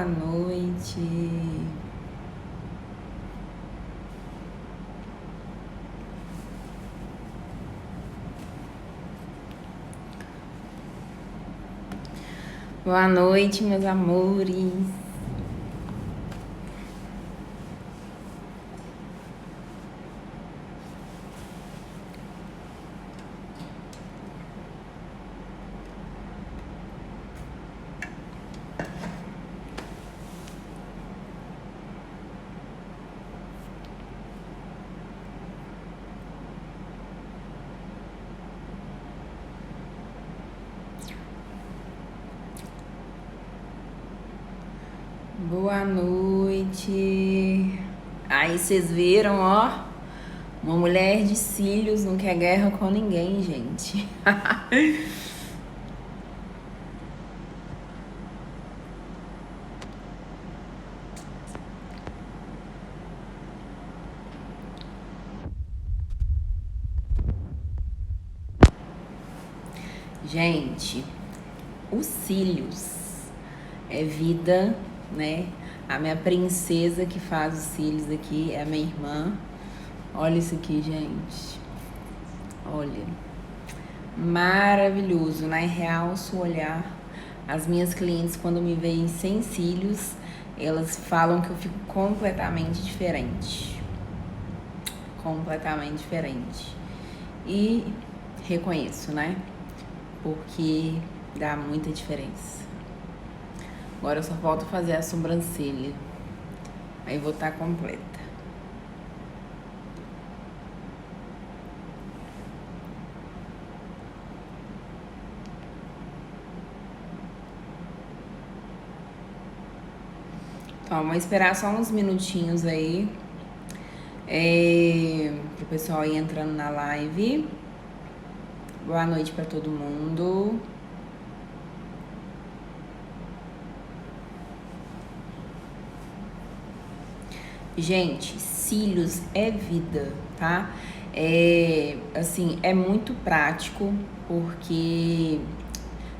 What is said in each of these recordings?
noite. Boa noite, meus amores. Boa noite. Aí vocês viram, ó, uma mulher de cílios não quer guerra com ninguém, gente. Gente, os cílios é vida, né? A minha princesa que faz os cílios aqui é a minha irmã. Olha isso aqui, gente. Olha. Maravilhoso, né? Realça o olhar. As minhas clientes, quando me veem sem cílios, elas falam que eu fico completamente diferente. Completamente diferente. E reconheço, né? Porque dá muita diferença. Agora só falta fazer a sobrancelha. Aí vou estar completa. Então, vamos esperar só uns minutinhos aí. Pro pessoal ir entrando na live. Boa noite para todo mundo. Gente, cílios é vida, tá? Assim, é muito prático, porque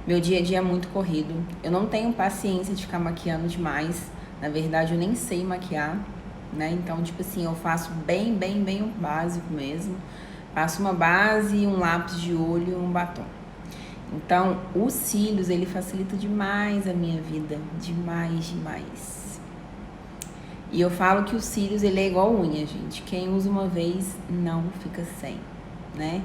meu dia a dia é muito corrido. Eu não tenho paciência de ficar maquiando demais. Na verdade, eu nem sei maquiar, né? Então, tipo assim, eu faço bem o básico mesmo. Passo uma base, um lápis de olho e um batom. Então, os cílios, ele facilita demais a minha vida. Demais. E eu falo que os cílios, ele é igual unha, gente. Quem usa uma vez, não fica sem, né?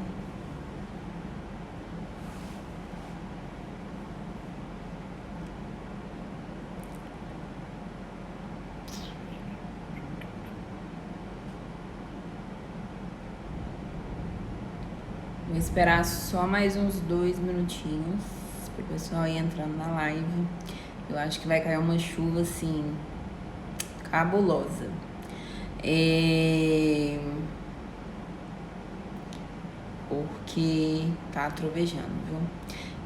Vou esperar só mais uns 2 minutinhos pro pessoal ir entrando na live. Eu acho que vai cair uma chuva, assim, cabulosa. Porque tá trovejando, viu?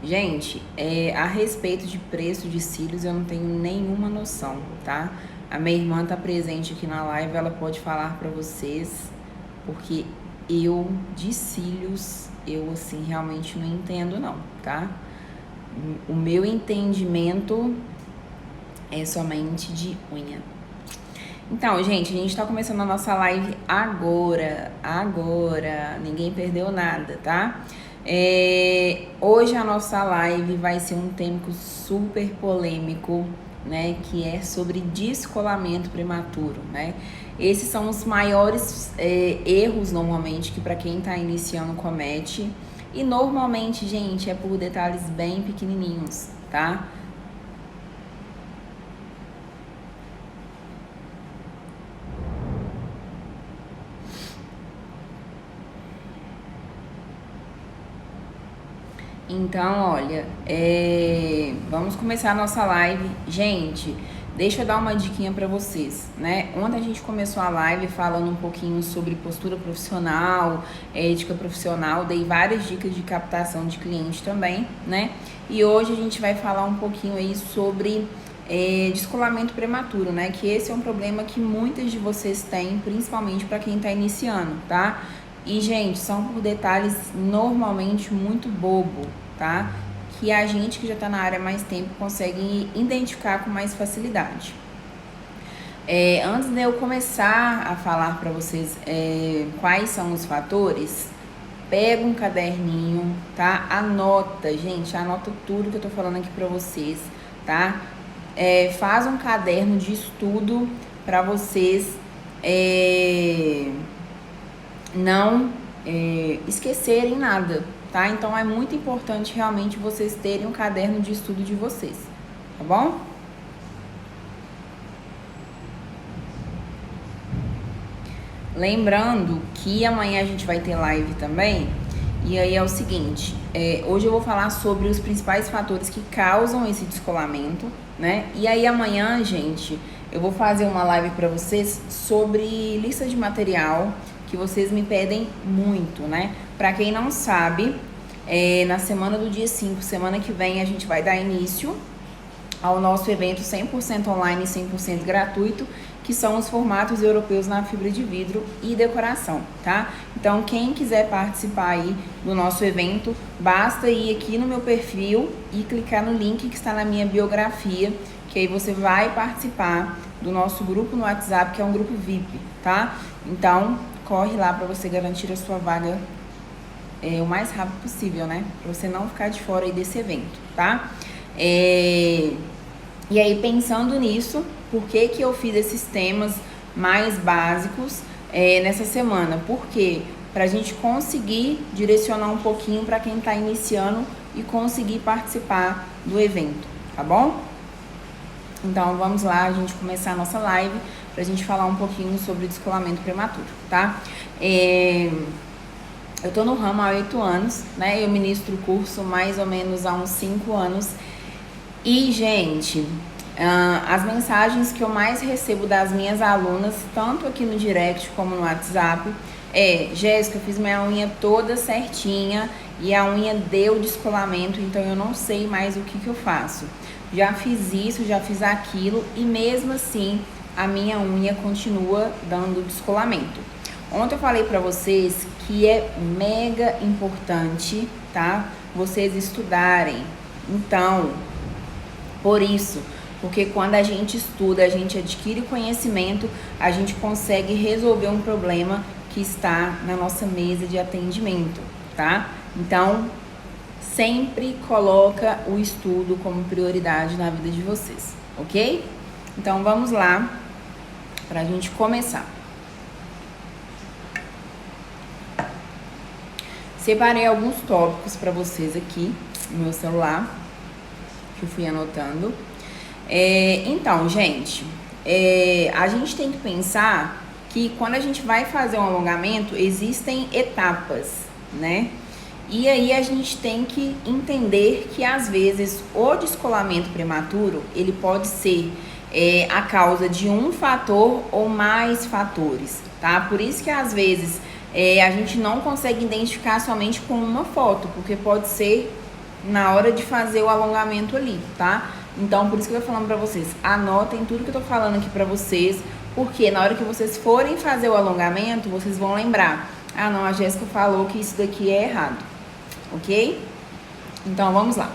Gente, a respeito de preço de cílios, eu não tenho nenhuma noção, tá? A minha irmã tá presente aqui na live, ela pode falar pra vocês, porque eu, de cílios, eu, assim, realmente não entendo não, tá? O meu entendimento é somente de unha. Então, gente, a gente tá começando a nossa live agora, ninguém perdeu nada, tá? Hoje a nossa live vai ser um tema super polêmico, né? Que é sobre descolamento prematuro, né? Esses são os maiores erros, normalmente, que para quem tá iniciando comete. E normalmente, gente, é por detalhes bem pequenininhos, tá? Então, olha, vamos começar a nossa live. Gente, deixa eu dar uma diquinha pra vocês, né? Ontem a gente começou a live falando um pouquinho sobre postura profissional, ética profissional, dei várias dicas de captação de cliente também, né? E hoje a gente vai falar um pouquinho aí sobre descolamento prematuro, né? Que esse é um problema que muitas de vocês têm, principalmente para quem tá iniciando, tá? E, gente, são por detalhes normalmente muito bobo, tá? que a gente que já está na área há mais tempo consegue identificar com mais facilidade. Antes de eu começar a falar para vocês quais são os fatores, pega um caderninho, tá? Anota, gente, anota tudo que eu tô falando aqui para vocês, tá? Faz um caderno de estudo para vocês não esquecerem nada, tá? Então é muito importante realmente vocês terem um caderno de estudo de vocês, tá bom? Lembrando que amanhã a gente vai ter live também, e aí é o seguinte, hoje eu vou falar sobre os principais fatores que causam esse descolamento, né? E aí amanhã, gente, eu vou fazer uma live para vocês sobre lista de material, que vocês me pedem muito, né? Para quem não sabe, na semana do dia 5, semana que vem, a gente vai dar início ao nosso evento 100% online e 100% gratuito, que são os formatos europeus na fibra de vidro e decoração, tá? Então, quem quiser participar aí do nosso evento, basta ir aqui no meu perfil e clicar no link que está na minha biografia, que aí você vai participar do nosso grupo no WhatsApp, que é um grupo VIP, tá? Então, corre lá para você garantir a sua vaga o mais rápido possível, né? Para você não ficar de fora aí desse evento, tá? E aí, pensando nisso, por que eu fiz esses temas mais básicos nessa semana? Porque para a gente conseguir direcionar um pouquinho para quem está iniciando e conseguir participar do evento, tá bom? Então, vamos lá, a gente começar a nossa live para a gente falar um pouquinho sobre descolamento prematuro, tá? Eu tô no ramo há 8 anos, né? Eu ministro o curso mais ou menos há uns 5 anos. E, gente, as mensagens que eu mais recebo das minhas alunas, tanto aqui no direct como no WhatsApp, Jéssica, eu fiz minha unha toda certinha e a unha deu descolamento, então eu não sei mais o que eu faço. Já fiz isso, já fiz aquilo e mesmo assim a minha unha continua dando descolamento. Ontem eu falei pra vocês que é mega importante, tá? Vocês estudarem. Então, por isso, porque quando a gente estuda, a gente adquire conhecimento, a gente consegue resolver um problema que está na nossa mesa de atendimento, tá? Então, sempre coloca o estudo como prioridade na vida de vocês, ok? Então, vamos lá pra gente começar. Separei alguns tópicos para vocês aqui no meu celular, que eu fui anotando. Então, gente, a gente tem que pensar que quando a gente vai fazer um alongamento, existem etapas, né? E aí a gente tem que entender que às vezes o descolamento prematuro, ele pode ser a causa de um fator ou mais fatores, tá? Por isso que às vezes a gente não consegue identificar somente com uma foto, porque pode ser na hora de fazer o alongamento ali, tá? Então, por isso que eu tô falando pra vocês, anotem tudo que eu tô falando aqui pra vocês, porque na hora que vocês forem fazer o alongamento, vocês vão lembrar, ah não, a Jéssica falou que isso daqui é errado, ok? Então, vamos lá.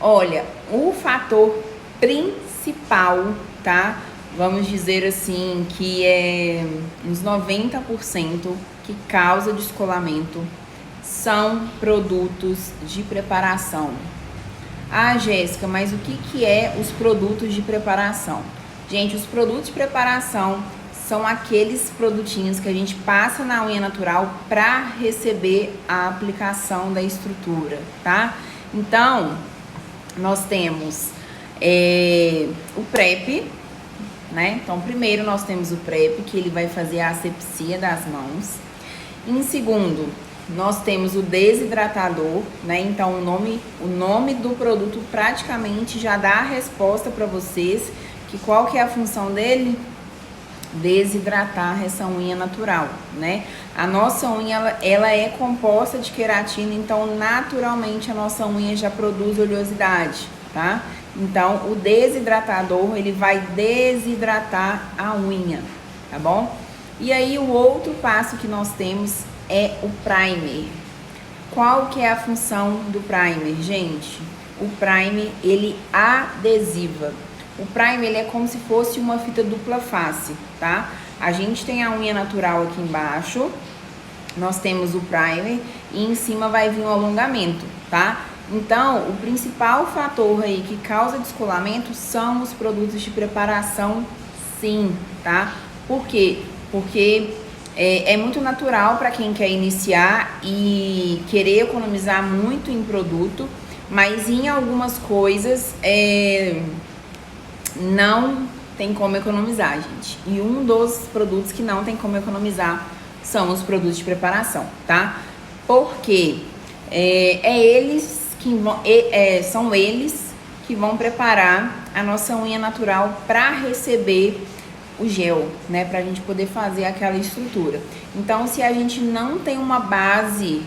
Olha, o fator principal, tá? Vamos dizer assim, que é uns 90% que causa descolamento, são produtos de preparação. Ah, Jéssica, mas o que é os produtos de preparação? Gente, os produtos de preparação são aqueles produtinhos que a gente passa na unha natural para receber a aplicação da estrutura, tá? Então, nós temos o PrEP, né? Então, primeiro nós temos o PrEP, que ele vai fazer a asepsia das mãos. Em segundo, nós temos o desidratador, né? Então, o nome do produto praticamente já dá a resposta para vocês, que qual que é a função dele? Desidratar essa unha natural, né? A nossa unha, ela é composta de queratina, então, naturalmente, a nossa unha já produz oleosidade, tá? Então, o desidratador, ele vai desidratar a unha, tá bom? E aí, o outro passo que nós temos é o primer. Qual que é a função do primer, gente? o primer, ele adesiva. O primer, ele é como se fosse uma fita dupla face, tá? A gente tem a unha natural aqui embaixo, nós temos o primer e em cima vai vir o alongamento, tá? Então, o principal fator aí que causa descolamento são os produtos de preparação, sim, tá? Por quê? Porque é muito natural para quem quer iniciar e querer economizar muito em produto, mas em algumas coisas não tem como economizar, gente. E um dos produtos que não tem como economizar são os produtos de preparação, tá? Porque são eles que vão preparar a nossa unha natural para receber o gel, né? Pra gente poder fazer aquela estrutura. Então, se a gente não tem uma base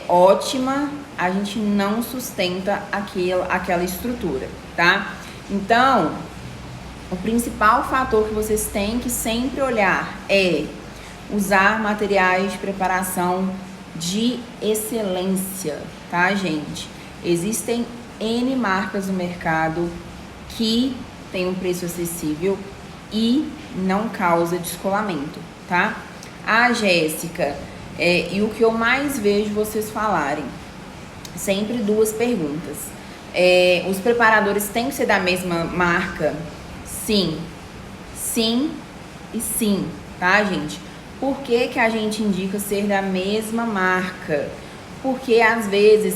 ótima, a gente não sustenta aquela estrutura, tá? Então, o principal fator que vocês têm que sempre olhar é usar materiais de preparação de excelência, tá, gente? Existem N marcas no mercado que tem um preço acessível e não causa descolamento, tá? Jéssica, e o que eu mais vejo vocês falarem, sempre duas perguntas. Os preparadores têm que ser da mesma marca? Sim. Sim e sim, tá, gente? Por que que a gente indica ser da mesma marca? Porque, às vezes,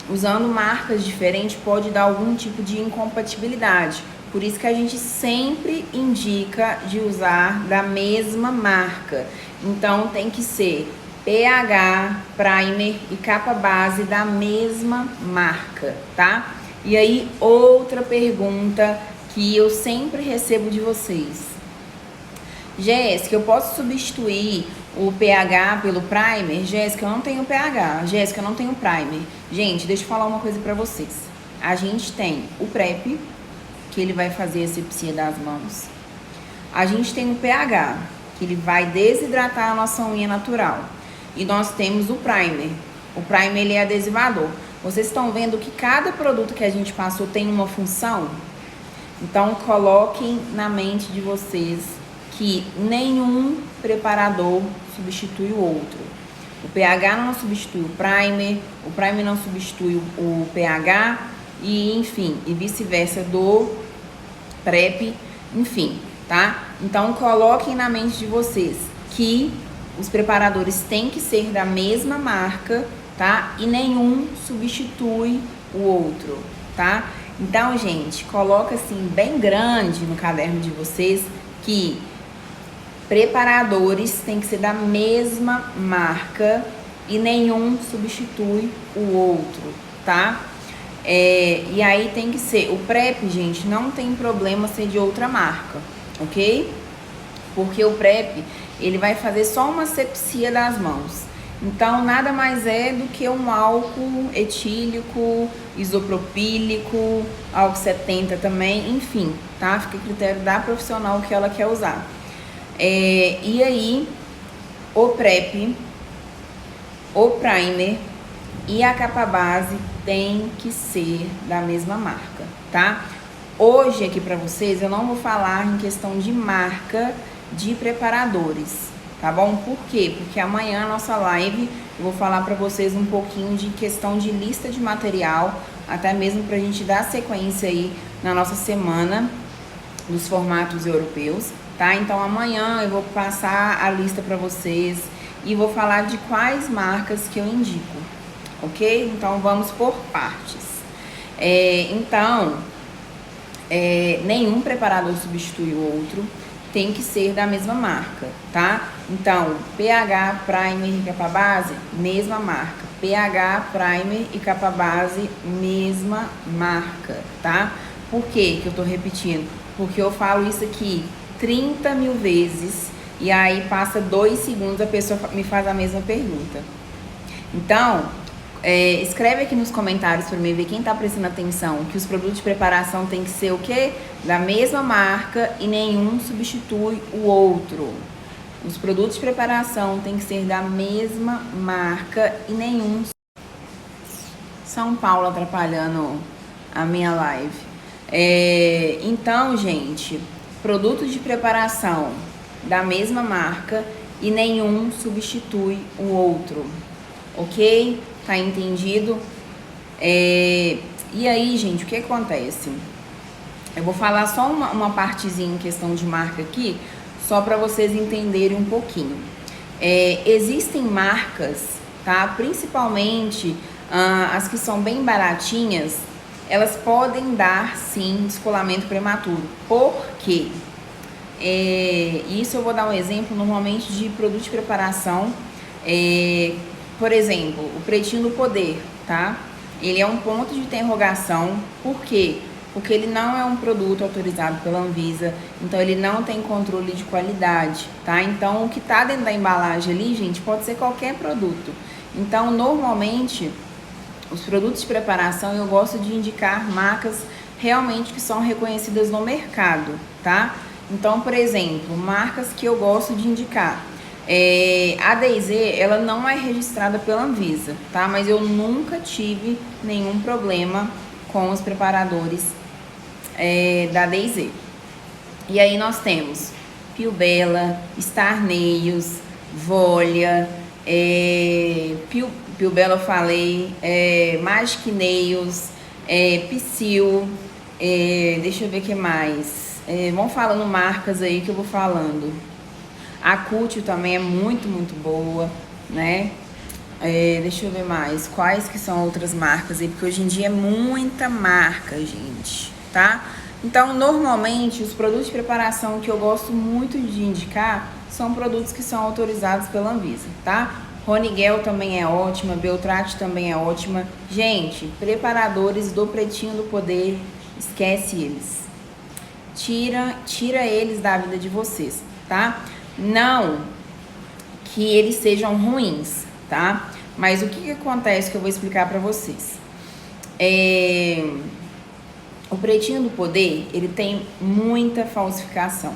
usando marcas diferentes pode dar algum tipo de incompatibilidade. Por isso que a gente sempre indica de usar da mesma marca. Então, tem que ser pH, primer e capa base da mesma marca, tá? E aí, outra pergunta que eu sempre recebo de vocês. Jéssica, eu posso substituir o pH pelo primer? Jéssica, eu não tenho pH. Jéssica, eu não tenho primer. Gente, deixa eu falar uma coisa pra vocês. A gente tem o PrEP, que ele vai fazer a asepsia das mãos. A gente tem o pH, que ele vai desidratar a nossa unha natural. E nós temos o primer. O primer, ele é adesivador. Vocês estão vendo que cada produto que a gente passou tem uma função? Então, coloquem na mente de vocês que nenhum preparador substitui o outro. O pH não substitui o primer não substitui o pH e, enfim, e vice-versa do PrEP, enfim, tá? Então, coloquem na mente de vocês que os preparadores têm que ser da mesma marca, tá? E nenhum substitui o outro, tá? Então, gente, coloca assim bem grande no caderno de vocês que preparadores têm que ser da mesma marca e nenhum substitui o outro, tá? E aí tem que ser, o PrEP, gente, não tem problema ser de outra marca, ok? Porque o PrEP, ele vai fazer só uma asepsia das mãos. Então, nada mais é do que um álcool etílico, isopropílico, álcool 70 também, enfim, tá? Fica a critério da profissional que ela quer usar. E aí, o PrEP, o primer e a capa base tem que ser da mesma marca, tá? Hoje aqui pra vocês eu não vou falar em questão de marca de preparadores, tá bom? Por quê? Porque amanhã a nossa live eu vou falar pra vocês um pouquinho de questão de lista de material, até mesmo pra gente dar sequência aí na nossa semana dos formatos europeus, tá? Então amanhã eu vou passar a lista pra vocês e vou falar de quais marcas que eu indico, ok? Então vamos por partes. Nenhum preparador substitui o outro, tem que ser da mesma marca, tá? Então, pH, primer e capa base, mesma marca. pH, primer e capa base, mesma marca, tá? Por que que eu tô repetindo? Porque eu falo isso aqui 30 mil vezes e aí passa 2 segundos a pessoa me faz a mesma pergunta. Então, escreve aqui nos comentários para mim ver quem tá prestando atenção que os produtos de preparação tem que ser o quê? Da mesma marca e nenhum substitui o outro. Os produtos de preparação tem que ser da mesma marca e nenhum São Paulo atrapalhando a minha live. Então, gente, produtos de preparação da mesma marca e nenhum substitui o outro, ok? Tá entendido? E aí, gente, o que acontece? Eu vou falar só uma partezinha em questão de marca aqui, só para vocês entenderem um pouquinho. Existem marcas, tá? Principalmente as que são bem baratinhas, elas podem dar sim descolamento prematuro. Por quê? Isso eu vou dar um exemplo normalmente de produto de preparação. Por exemplo, o Pretinho do Poder, tá? Ele é um ponto de interrogação. Por quê? Porque ele não é um produto autorizado pela Anvisa, então ele não tem controle de qualidade, tá? Então o que tá dentro da embalagem ali, gente, pode ser qualquer produto. Então, normalmente, os produtos de preparação eu gosto de indicar marcas realmente que são reconhecidas no mercado, tá? Então, por exemplo, marcas que eu gosto de indicar. A DayZ, ela não é registrada pela Anvisa, tá? Mas eu nunca tive nenhum problema com os preparadores da DayZ. E aí nós temos Piubella, Star Nails, Volia, Piubella eu falei, Magic Nails, Psyll, deixa eu ver o que mais. Vão falando marcas aí que eu vou falando. A Cútil também é muito, muito boa, né? Deixa eu ver mais. Quais que são outras marcas aí? Porque hoje em dia é muita marca, gente, tá? Então, normalmente, os produtos de preparação que eu gosto muito de indicar são produtos que são autorizados pela Anvisa, tá? Roniguel também é ótima, Beltrate também é ótima. Gente, preparadores do Pretinho do Poder, esquece eles. Tira eles da vida de vocês, tá? Não que eles sejam ruins, tá? Mas o que acontece que eu vou explicar pra vocês. O Pretinho do Poder, ele tem muita falsificação.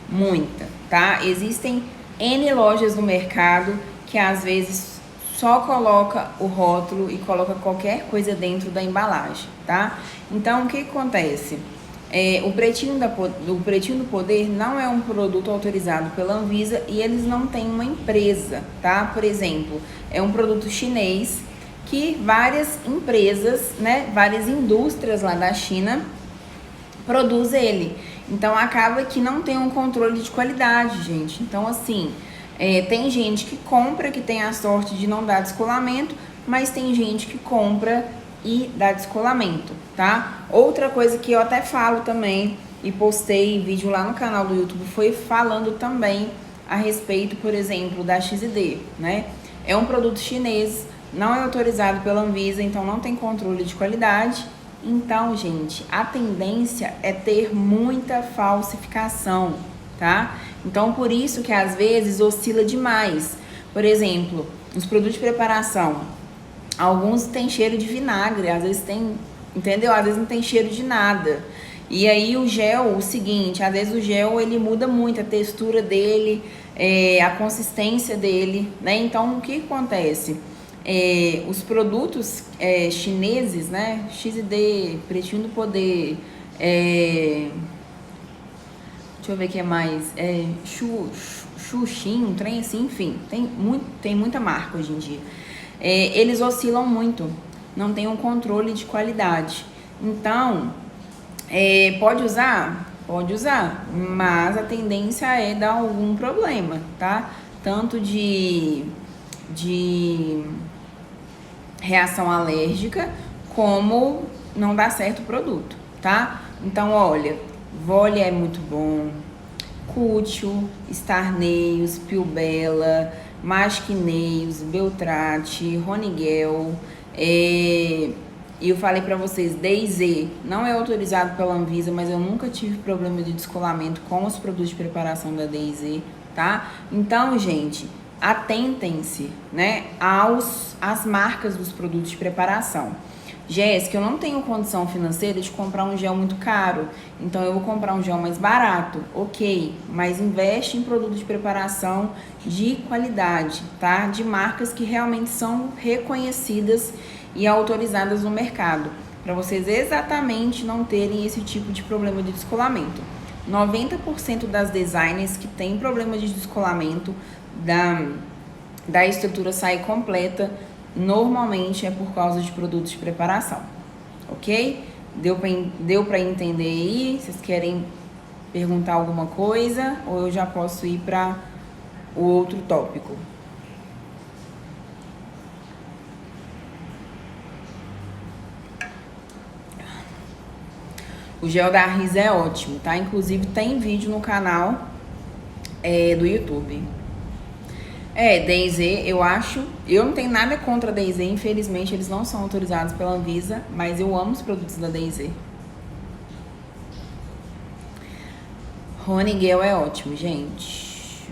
Muita, tá? Existem N lojas no mercado que às vezes só coloca o rótulo e coloca qualquer coisa dentro da embalagem, tá? Então, o que acontece? O Pretinho do Poder não é um produto autorizado pela Anvisa e eles não têm uma empresa, tá? Por exemplo, é um produto chinês que várias empresas, né, várias indústrias lá da China produzem ele. Então, acaba que não tem um controle de qualidade, gente. Então, assim, tem gente que compra, que tem a sorte de não dar descolamento, mas tem gente que compra e dá descolamento, tá? Outra coisa que eu até falo também, e postei vídeo lá no canal do YouTube, foi falando também a respeito, por exemplo, da XD, né? É um produto chinês, não é autorizado pela Anvisa, então não tem controle de qualidade. Então, gente, a tendência é ter muita falsificação, tá? Então, por isso que às vezes oscila demais. Por exemplo, os produtos de preparação, alguns têm cheiro de vinagre, às vezes tem, entendeu? Às vezes não tem cheiro de nada. E aí o gel, o seguinte, às vezes o gel ele muda muito a textura dele, a consistência dele, né? Então, o que acontece? Os produtos chineses, né? XD, Pretinho do Poder, deixa eu ver o que é mais, Xuxin, um trem assim, enfim, tem muita marca hoje em dia. Eles oscilam muito, não tem um controle de qualidade. Então, pode usar? Pode usar, mas a tendência é dar algum problema, tá? Tanto de reação alérgica, como não dá certo o produto, tá? Então, olha, Volia é muito bom, Cútil, Star Nails, Piubella, Magic Nails, Beltrate, Roniguel, e eu falei pra vocês, DayZ não é autorizado pela Anvisa, mas eu nunca tive problema de descolamento com os produtos de preparação da DayZ, tá? Então, gente, atentem-se, né, às marcas dos produtos de preparação. Jéssica, eu não tenho condição financeira de comprar um gel muito caro, então eu vou comprar um gel mais barato, ok, mas investe em produtos de preparação de qualidade, tá? De marcas que realmente são reconhecidas e autorizadas no mercado, para vocês exatamente não terem esse tipo de problema de descolamento. 90% das designers que têm problema de descolamento da estrutura sair completa, normalmente é por causa de produtos de preparação, ok? Deu para entender aí? Vocês querem perguntar alguma coisa ou eu já posso ir para o outro tópico? O gel da Arris é ótimo, tá? Inclusive tem vídeo no canal do YouTube. D&Z, eu não tenho nada contra a D&Z, infelizmente eles não são autorizados pela Anvisa, mas eu amo os produtos da D&Z. Honeygel é ótimo, gente.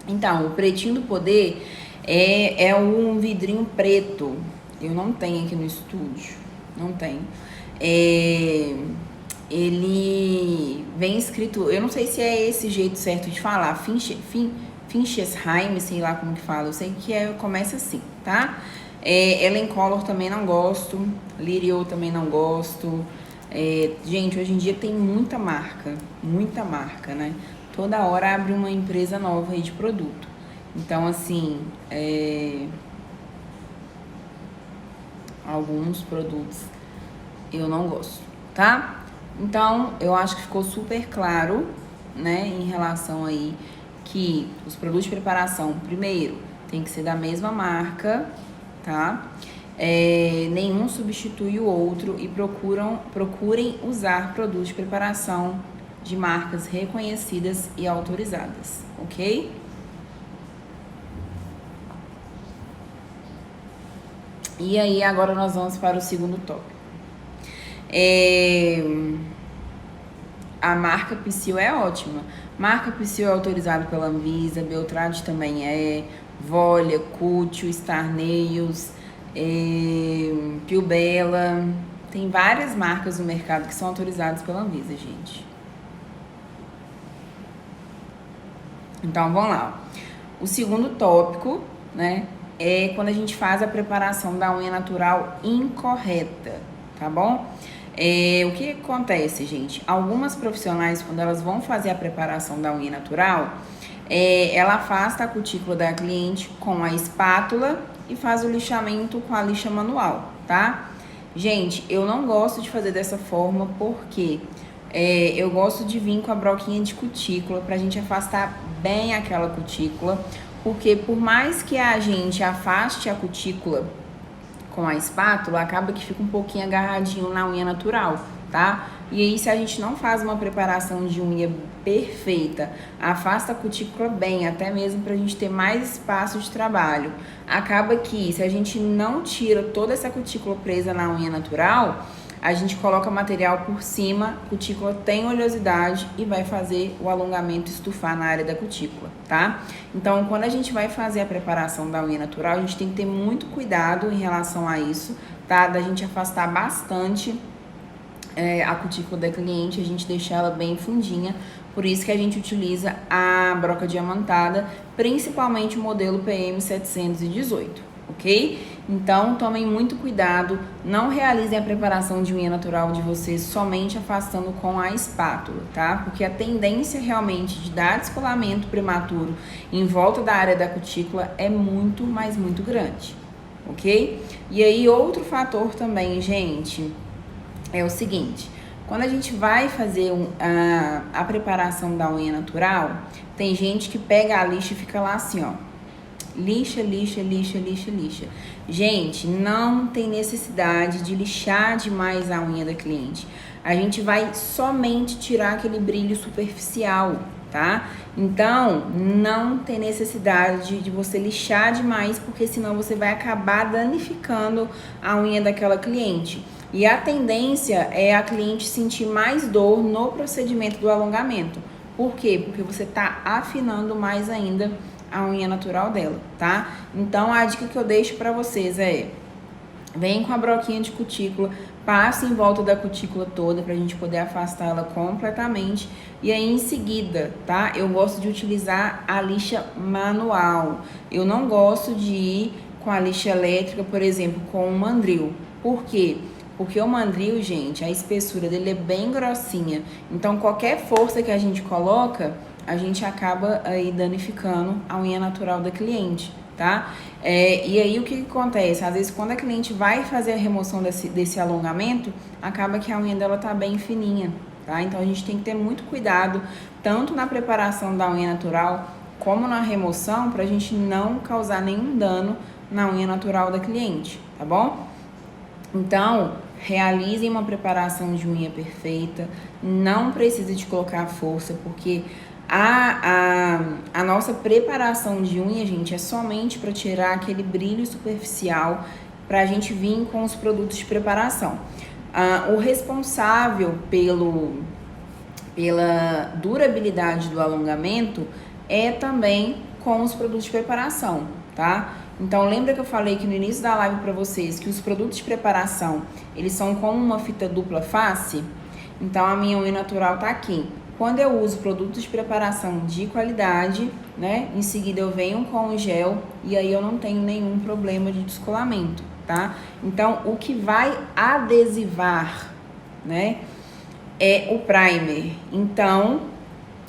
Então, o pretinho do poder é um vidrinho preto. Eu não tenho aqui no estúdio, não tenho. Ele vem escrito, eu não sei se é esse jeito certo de falar, Finchesheim, sei lá como que fala, eu sei que começa assim, tá? Ellen Color também não gosto, Lirio também não gosto. Gente, hoje em dia tem muita marca, né? Toda hora abre uma empresa nova aí de produto. Então, assim, alguns produtos eu não gosto, tá? Então, eu acho que ficou super claro, né, em relação aí que os produtos de preparação, primeiro, tem que ser da mesma marca, tá? Nenhum substitui o outro e procurem usar produtos de preparação de marcas reconhecidas e autorizadas, ok? E aí, agora nós vamos para o segundo tópico. A marca Psyll é ótima. Marca Psyll é autorizada pela Anvisa, Beltrade também Volia, Cútil, Star Nails, Piubella. Tem várias marcas no mercado que são autorizadas pela Anvisa, gente. Então, vamos lá. O segundo tópico, né, é quando a gente faz a preparação da unha natural incorreta, tá bom? O que acontece, gente? Algumas profissionais, quando elas vão fazer a preparação da unha natural, ela afasta a cutícula da cliente com a espátula e faz o lixamento com a lixa manual, tá? Gente, eu não gosto de fazer dessa forma porque eu gosto de vir com a broquinha de cutícula pra gente afastar bem aquela cutícula, porque por mais que a gente afaste a cutícula com a espátula, acaba que fica um pouquinho agarradinho na unha natural, tá? E aí, se a gente não faz uma preparação de unha perfeita, afasta a cutícula bem, até mesmo pra gente ter mais espaço de trabalho. Acaba que, se a gente não tira toda essa cutícula presa na unha natural, a gente coloca material por cima, a cutícula tem oleosidade e vai fazer o alongamento estufar na área da cutícula, tá? Então, quando a gente vai fazer a preparação da unha natural, a gente tem que ter muito cuidado em relação a isso, tá? Da gente afastar bastante a cutícula da cliente, a gente deixar ela bem fundinha. Por isso que a gente utiliza a broca diamantada, principalmente o modelo PM718, ok? Então, tomem muito cuidado, não realizem a preparação de unha natural de vocês somente afastando com a espátula, tá? Porque a tendência realmente de dar descolamento prematuro em volta da área da cutícula é muito, mas muito grande, ok? E aí, outro fator também, gente, é o seguinte: quando a gente vai fazer a preparação da unha natural, tem gente que pega a lixa e fica lá assim, ó. Lixa, lixa, lixa, lixa, lixa. Gente, não tem necessidade de lixar demais a unha da cliente. A gente vai somente tirar aquele brilho superficial, tá? Então, não tem necessidade de você lixar demais, porque senão você vai acabar danificando a unha daquela cliente. E a tendência é a cliente sentir mais dor no procedimento do alongamento. Por quê? Porque você tá afinando mais ainda a unha natural dela, tá? Então, a dica que eu deixo pra vocês vem com a broquinha de cutícula, passo em volta da cutícula toda pra gente poder afastar ela completamente. E aí em seguida, tá? Eu gosto de utilizar a lixa manual. Eu não gosto de ir com a lixa elétrica, por exemplo, com o mandril. Por quê? Porque o mandril, gente, a espessura dele é bem grossinha. Então qualquer força que a gente coloca, a gente acaba aí danificando a unha natural da cliente, tá? E aí o que acontece? Às vezes quando a cliente vai fazer a remoção desse alongamento, acaba que a unha dela tá bem fininha, tá? Então a gente tem que ter muito cuidado, tanto na preparação da unha natural, como na remoção, pra gente não causar nenhum dano na unha natural da cliente, tá bom? Então, realizem uma preparação de unha perfeita, não precisa de colocar força, porque a nossa preparação de unha, gente, é somente para tirar aquele brilho superficial, para a gente vir com os produtos de preparação. O responsável pela durabilidade do alongamento é também com os produtos de preparação, tá? Então, lembra que eu falei que no início da live para vocês que os produtos de preparação, eles são como uma fita dupla face? Então, a minha unha natural tá aqui. Quando eu uso produtos de preparação de qualidade, né? Em seguida eu venho com o gel e aí eu não tenho nenhum problema de descolamento, tá? Então, o que vai adesivar, né? É o primer. Então,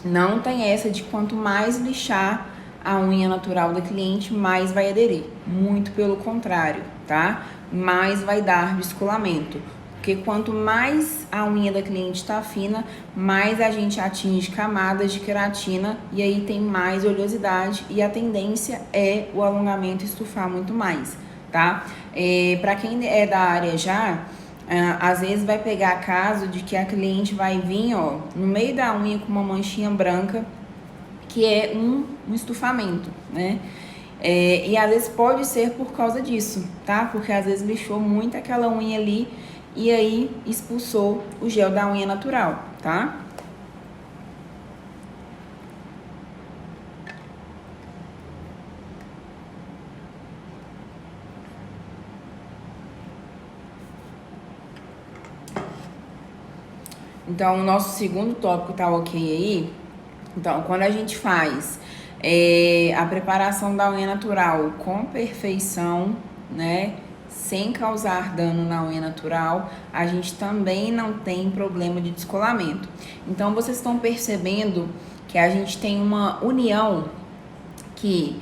não tem essa de quanto mais lixar a unha natural da cliente, mais vai aderir. Muito pelo contrário, tá? Mais vai dar descolamento. Porque quanto mais a unha da cliente tá fina, mais a gente atinge camadas de queratina e aí tem mais oleosidade e a tendência é o alongamento estufar muito mais, tá? Para quem é da área já, às vezes vai pegar caso de que a cliente vai vir, ó, no meio da unha com uma manchinha branca, que é um estufamento, né? E às vezes pode ser por causa disso, tá? Porque às vezes lixou muito aquela unha ali e aí expulsou o gel da unha natural, tá? Então, o nosso segundo tópico tá ok aí? Então, quando a gente faz a preparação da unha natural com perfeição, né? Sem causar dano na unha natural, a gente também não tem problema de descolamento. Então, vocês estão percebendo que a gente tem uma união que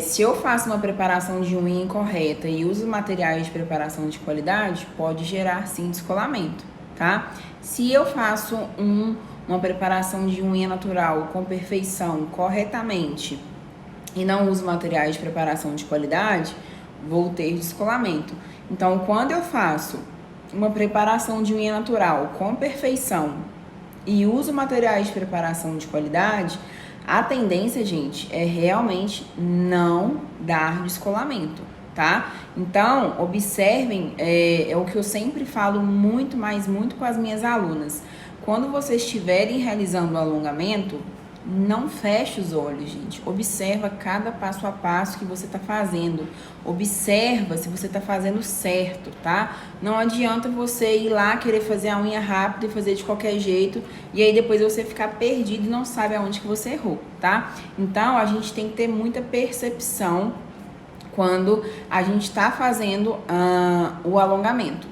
se eu faço uma preparação de unha incorreta e uso materiais de preparação de qualidade, pode gerar sim descolamento, tá? Se eu faço uma preparação de unha natural com perfeição, corretamente, e não uso materiais de preparação de qualidade, vou ter descolamento. Então, quando eu faço uma preparação de unha natural com perfeição e uso materiais de preparação de qualidade, a tendência, gente, é realmente não dar descolamento, tá? Então, observem, é o que eu sempre falo muito com as minhas alunas. Quando vocês estiverem realizando o alongamento, não feche os olhos, gente. Observa cada passo a passo que você está fazendo. Observa se você está fazendo certo, tá? Não adianta você ir lá querer fazer a unha rápido e fazer de qualquer jeito e aí depois você ficar perdido e não sabe aonde que você errou, tá? Então, a gente tem que ter muita percepção quando a gente está fazendo o alongamento.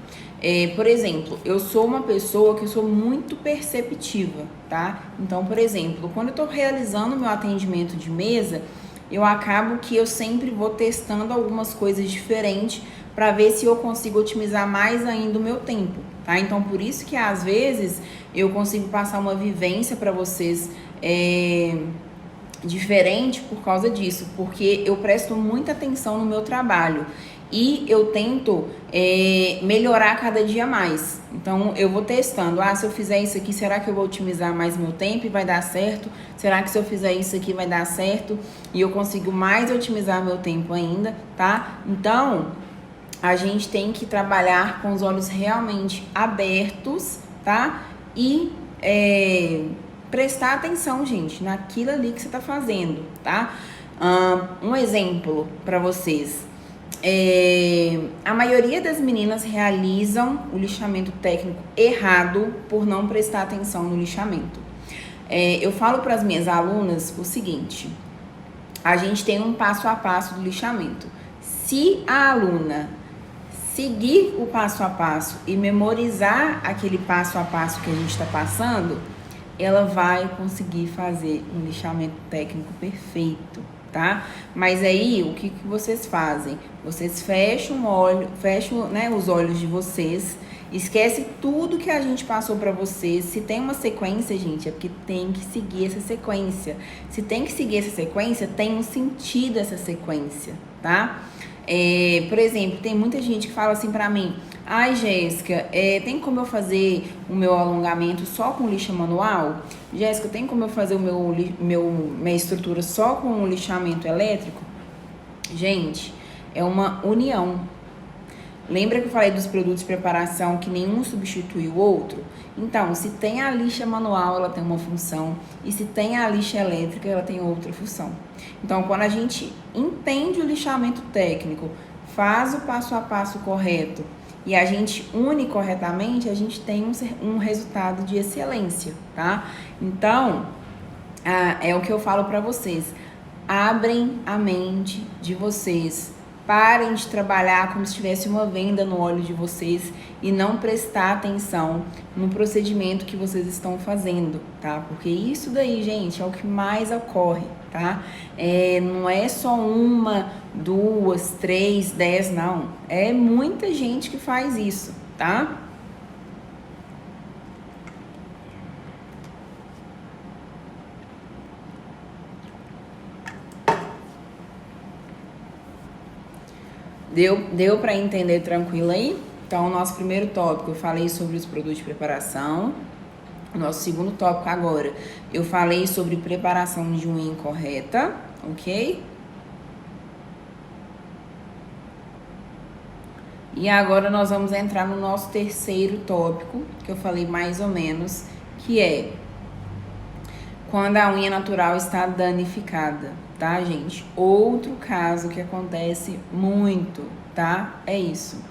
Por exemplo, eu sou uma pessoa que eu sou muito perceptiva, tá? Então, por exemplo, quando eu tô realizando meu atendimento de mesa, eu acabo que eu sempre vou testando algumas coisas diferentes para ver se eu consigo otimizar mais ainda o meu tempo, tá? Então, por isso que às vezes eu consigo passar uma vivência para vocês diferente por causa disso, porque eu presto muita atenção no meu trabalho. E eu tento melhorar cada dia mais. Então, eu vou testando. Se eu fizer isso aqui, será que eu vou otimizar mais meu tempo e vai dar certo? Será que se eu fizer isso aqui vai dar certo? E eu consigo mais otimizar meu tempo ainda, tá? Então, a gente tem que trabalhar com os olhos realmente abertos, tá? E prestar atenção, gente, naquilo ali que você tá fazendo, tá? Um exemplo para vocês. A maioria das meninas realizam o lixamento técnico errado por não prestar atenção no lixamento. Eu falo para as minhas alunas o seguinte: a gente tem um passo a passo do lixamento. Se a aluna seguir o passo a passo e memorizar aquele passo a passo que a gente está passando, ela vai conseguir fazer um lixamento técnico perfeito, tá? Mas aí, o que vocês fazem? Vocês fecham né, os olhos de vocês, esquece tudo que a gente passou para vocês. Se tem uma sequência, gente, é porque tem que seguir essa sequência. Se tem que seguir essa sequência, tem um sentido essa sequência, tá? Por exemplo, tem muita gente que fala assim pra mim: ai, Jéssica, tem como eu fazer o meu alongamento só com lixa manual? Jéssica, tem como eu fazer minha estrutura só com o lixamento elétrico? Gente, é uma união. Lembra que eu falei dos produtos de preparação que nenhum substitui o outro? Então, se tem a lixa manual, ela tem uma função, e se tem a lixa elétrica, ela tem outra função. Então, quando a gente entende o lixamento técnico, faz o passo a passo correto e a gente une corretamente, a gente tem um resultado de excelência, tá? Então, é o que eu falo para vocês: abrem a mente de vocês. Parem de trabalhar como se tivesse uma venda no olho de vocês e não prestar atenção no procedimento que vocês estão fazendo, tá? Porque isso daí, gente, é o que mais ocorre, tá? Não é só uma, 2, 3, 10, não. É muita gente que faz isso, tá? Deu para entender tranquilo aí? Então, o nosso primeiro tópico, eu falei sobre os produtos de preparação. O nosso segundo tópico agora, eu falei sobre preparação de unha incorreta, ok? E agora nós vamos entrar no nosso terceiro tópico, que eu falei mais ou menos, que é quando a unha natural está danificada, tá, gente? Outro caso que acontece muito, tá? É isso.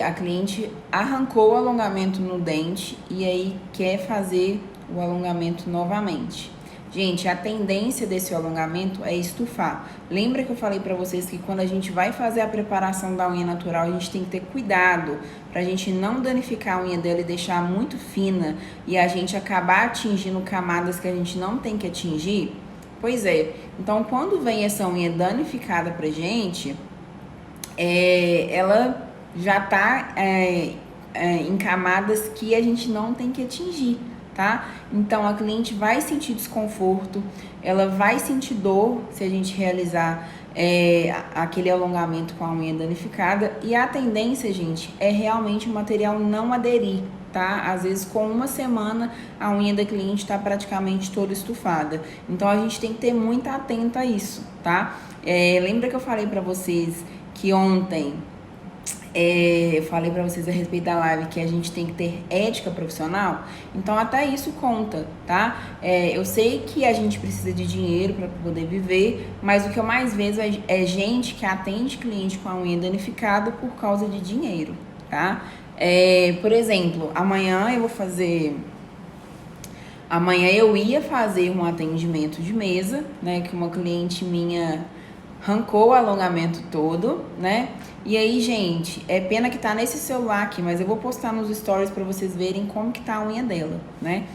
A cliente arrancou o alongamento no dente e aí quer fazer o alongamento novamente. Gente, a tendência desse alongamento é estufar. Lembra que eu falei pra vocês que quando a gente vai fazer a preparação da unha natural, a gente tem que ter cuidado pra gente não danificar a unha dela e deixar muito fina e a gente acabar atingindo camadas que a gente não tem que atingir? Pois é. Então, quando vem essa unha danificada pra gente, ela já tá em camadas que a gente não tem que atingir, tá? Então, a cliente vai sentir desconforto, ela vai sentir dor se a gente realizar aquele alongamento com a unha danificada, e a tendência, gente, é realmente o material não aderir, tá? Às vezes, com uma semana, a unha da cliente tá praticamente toda estufada. Então, a gente tem que ter muito atento a isso, tá? Lembra que eu falei pra vocês que ontem eu falei pra vocês a respeito da live que a gente tem que ter ética profissional? Então até isso conta, tá? Eu sei que a gente precisa de dinheiro para poder viver, mas o que eu mais vejo é gente que atende cliente com a unha danificada por causa de dinheiro, tá? Por exemplo, amanhã eu ia fazer um atendimento de mesa, né? Que uma cliente minha arrancou o alongamento todo, né? E aí, gente, é pena que tá nesse celular aqui, mas eu vou postar nos stories pra vocês verem como que tá a unha dela, né?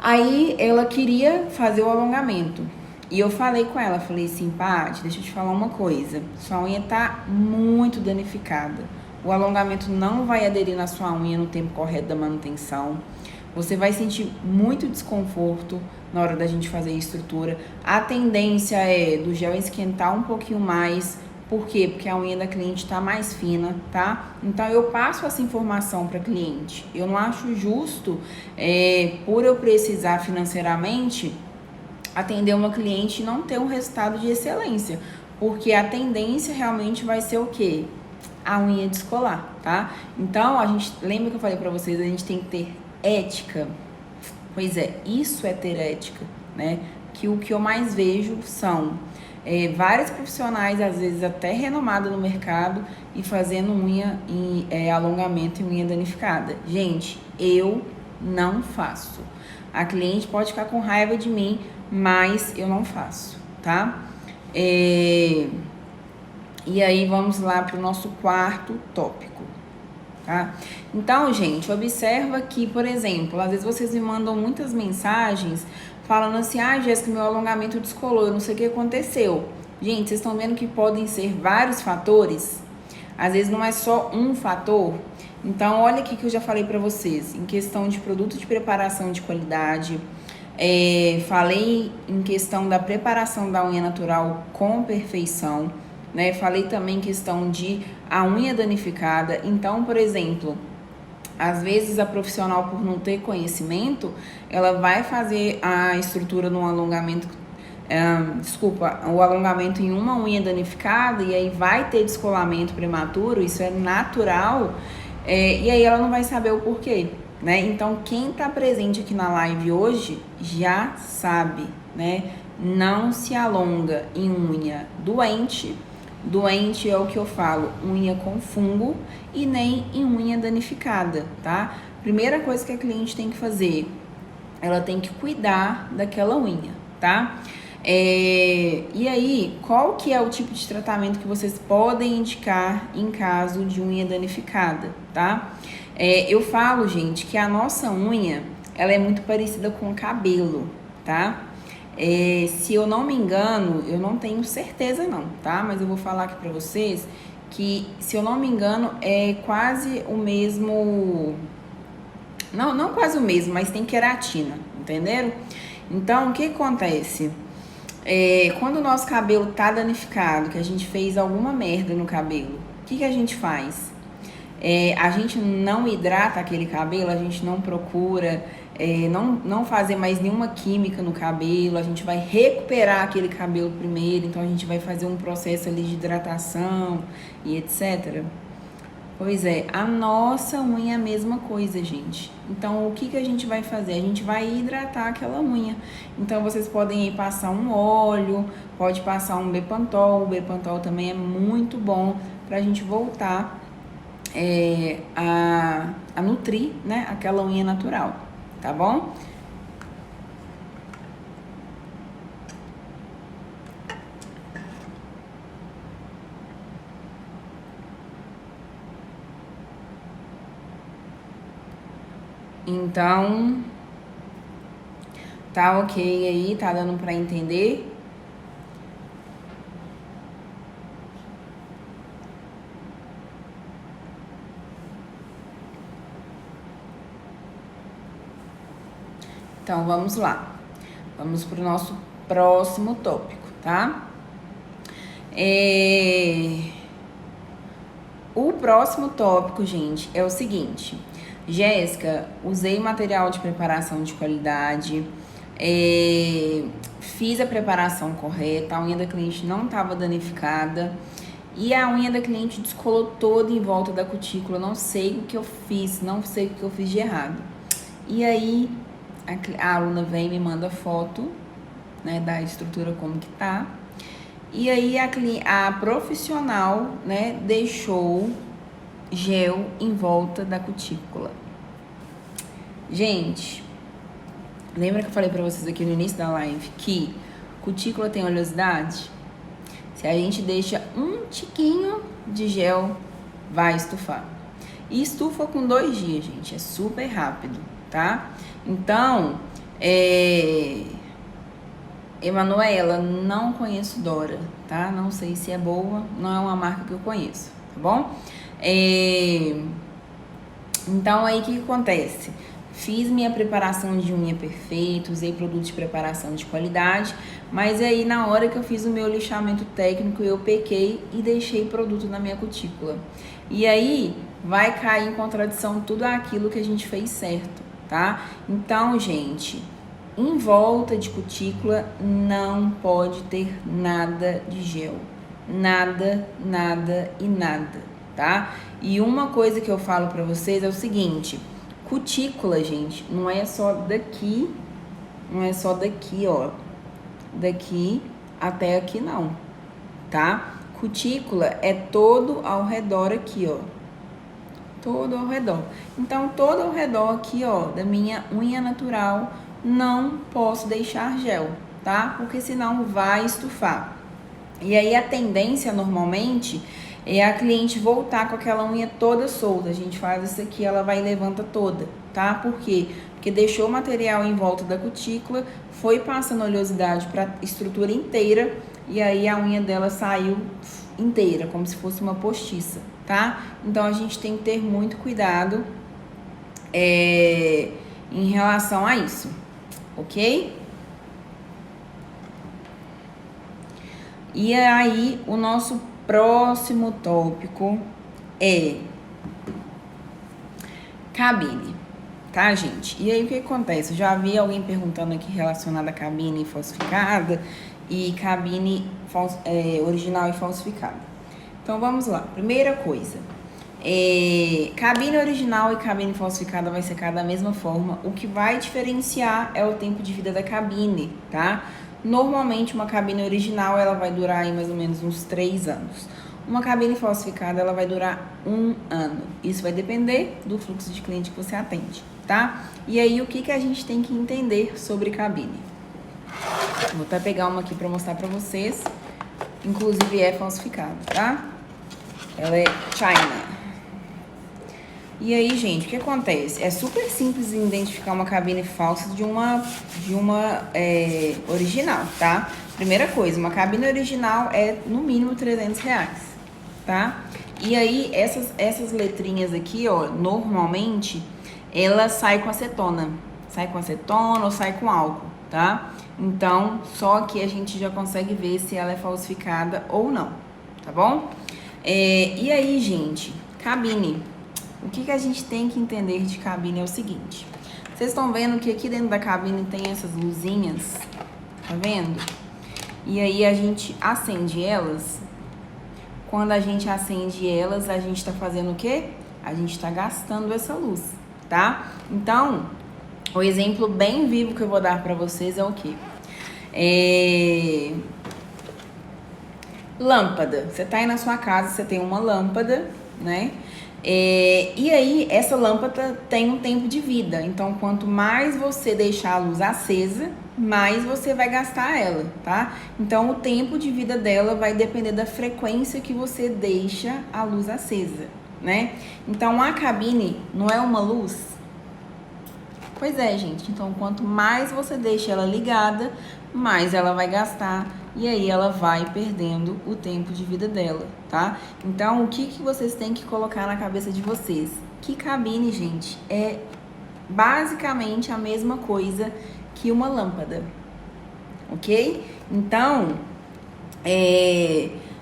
Aí, ela queria fazer o alongamento. E eu falei com ela, falei assim: Paty, deixa eu te falar uma coisa. Sua unha tá muito danificada. O alongamento não vai aderir na sua unha no tempo correto da manutenção. Você vai sentir muito desconforto na hora da gente fazer a estrutura. A tendência é do gel esquentar um pouquinho mais. Por quê? Porque a unha da cliente está mais fina, tá? Então, eu passo essa informação para a cliente. Eu não acho justo, por eu precisar financeiramente, atender uma cliente e não ter um resultado de excelência. Porque a tendência realmente vai ser o quê? A unha descolar, tá? Então, lembra que eu falei para vocês, a gente tem que ter ética? Pois é, isso é ter ética, né? que o que eu mais vejo são vários profissionais, às vezes até renomados no mercado, e fazendo unha e alongamento e unha danificada. Gente, eu não faço. A cliente pode ficar com raiva de mim, mas eu não faço, tá? E aí vamos lá para o nosso quarto tópico, tá? Então, gente, observa que, por exemplo, às vezes vocês me mandam muitas mensagens falando assim, Jéssica, meu alongamento descolou, eu não sei o que aconteceu. Gente, vocês estão vendo que podem ser vários fatores? Às vezes não é só um fator. Então, olha aqui que eu já falei para vocês, em questão de produto de preparação de qualidade, falei em questão da preparação da unha natural com perfeição, né? Falei também em questão de a unha danificada. Então, por exemplo, às vezes a profissional, por não ter conhecimento, ela vai fazer a estrutura no alongamento, o alongamento em uma unha danificada, e aí vai ter descolamento prematuro, isso é natural, e aí ela não vai saber o porquê, né? Então, quem tá presente aqui na live hoje já sabe, né? Não se alonga em unha doente. Doente é o que eu falo, unha com fungo, e nem em unha danificada, tá? Primeira coisa que a cliente tem que fazer, ela tem que cuidar daquela unha, tá? E aí, qual que é o tipo de tratamento que vocês podem indicar em caso de unha danificada, tá? Eu falo, gente, que a nossa unha, ela é muito parecida com o cabelo, tá? Se eu não me engano, eu não tenho certeza não, tá? Mas eu vou falar aqui pra vocês que, se eu não me engano, é quase o mesmo... Não quase o mesmo, mas tem queratina, entenderam? Então, o que acontece? Quando o nosso cabelo tá danificado, que a gente fez alguma merda no cabelo, o que a gente faz? A gente não hidrata aquele cabelo, a gente não procura não fazer mais nenhuma química no cabelo, a gente vai recuperar aquele cabelo primeiro, então a gente vai fazer um processo ali de hidratação e etc. Pois é, a nossa unha é a mesma coisa, gente. Então, o que a gente vai fazer? A gente vai hidratar aquela unha. Então, vocês podem ir passar um óleo, pode passar um Bepantol. O Bepantol também é muito bom pra gente voltar a nutrir, né, aquela unha natural, tá bom? Então, tá ok aí? Tá dando pra entender? Então, vamos lá. Vamos pro nosso próximo tópico, tá? O próximo tópico, gente, é o seguinte... Jéssica, usei material de preparação de qualidade, fiz a preparação correta, a unha da cliente não estava danificada e a unha da cliente descolou toda em volta da cutícula. Não sei o que eu fiz, não sei o que eu fiz de errado. E aí a aluna vem e me manda foto, né, da estrutura como que tá. E aí a profissional, né, deixou gel em volta da cutícula. Gente, lembra que eu falei pra vocês aqui no início da live que cutícula tem oleosidade? Se a gente deixa um tiquinho de gel, vai estufar. E estufa com 2 dias, gente, é super rápido, tá? Então, Emanuela, não conheço Dora, tá? Não sei se é boa, não é uma marca que eu conheço, tá bom? Então, aí o que acontece? Fiz minha preparação de unha perfeita, usei produtos de preparação de qualidade, mas aí na hora que eu fiz o meu lixamento técnico, eu pequei e deixei produto na minha cutícula. E aí vai cair em contradição tudo aquilo que a gente fez certo, tá? Então, gente, em volta de cutícula não pode ter nada de gel. Nada, nada e nada, tá? E uma coisa que eu falo pra vocês é o seguinte: cutícula, gente, não é só daqui, ó, daqui até aqui não, tá? Cutícula é todo ao redor aqui, ó. Todo ao redor. Então, todo ao redor aqui, ó, da minha unha natural, não posso deixar gel, tá? Porque senão vai estufar. E aí, a tendência, normalmente, é a cliente voltar com aquela unha toda solta. A gente faz isso aqui, ela vai e levanta toda, tá? Por quê? Porque deixou o material em volta da cutícula, foi passando oleosidade para a estrutura inteira, e aí a unha dela saiu inteira, como se fosse uma postiça, tá? Então, a gente tem que ter muito cuidado em relação a isso, ok? E aí, o nosso próximo tópico é cabine, tá, gente? E aí, o que acontece? Eu já vi alguém perguntando aqui relacionado a cabine falsificada e cabine original e falsificada. Então, vamos lá. Primeira coisa, cabine original e cabine falsificada vai secar da mesma forma. O que vai diferenciar é o tempo de vida da cabine, tá? Normalmente, uma cabine original, ela vai durar aí mais ou menos uns 3 anos. Uma cabine falsificada, ela vai durar 1 ano. Isso vai depender do fluxo de cliente que você atende, tá? E aí, o que a gente tem que entender sobre cabine? Vou até pegar uma aqui para mostrar para vocês. Inclusive, é falsificada, tá? Ela é China. E aí, gente, o que acontece? É super simples identificar uma cabine falsa de uma original, tá? Primeira coisa, uma cabine original é no mínimo R$300, tá? E aí, essas letrinhas aqui, ó, normalmente, ela sai com acetona. Sai com acetona ou sai com álcool, tá? Então, só que a gente já consegue ver se ela é falsificada ou não, tá bom? E aí, gente, cabine. O que a gente tem que entender de cabine é o seguinte. Vocês estão vendo que aqui dentro da cabine tem essas luzinhas, tá vendo? E aí a gente acende elas. Quando a gente acende elas, a gente tá fazendo o quê? A gente tá gastando essa luz, tá? Então, o exemplo bem vivo que eu vou dar pra vocês é o quê? Lâmpada. Você tá aí na sua casa, você tem uma lâmpada, né? E aí, essa lâmpada tem um tempo de vida. Então, quanto mais você deixar a luz acesa, mais você vai gastar ela, tá? Então, o tempo de vida dela vai depender da frequência que você deixa a luz acesa, né? Então, a cabine não é uma luz? Pois é, gente. Então, quanto mais você deixa ela ligada, mais ela vai gastar. E aí ela vai perdendo o tempo de vida dela, tá? Então, o que vocês têm que colocar na cabeça de vocês? Que cabine, gente, é basicamente a mesma coisa que uma lâmpada, ok? Então,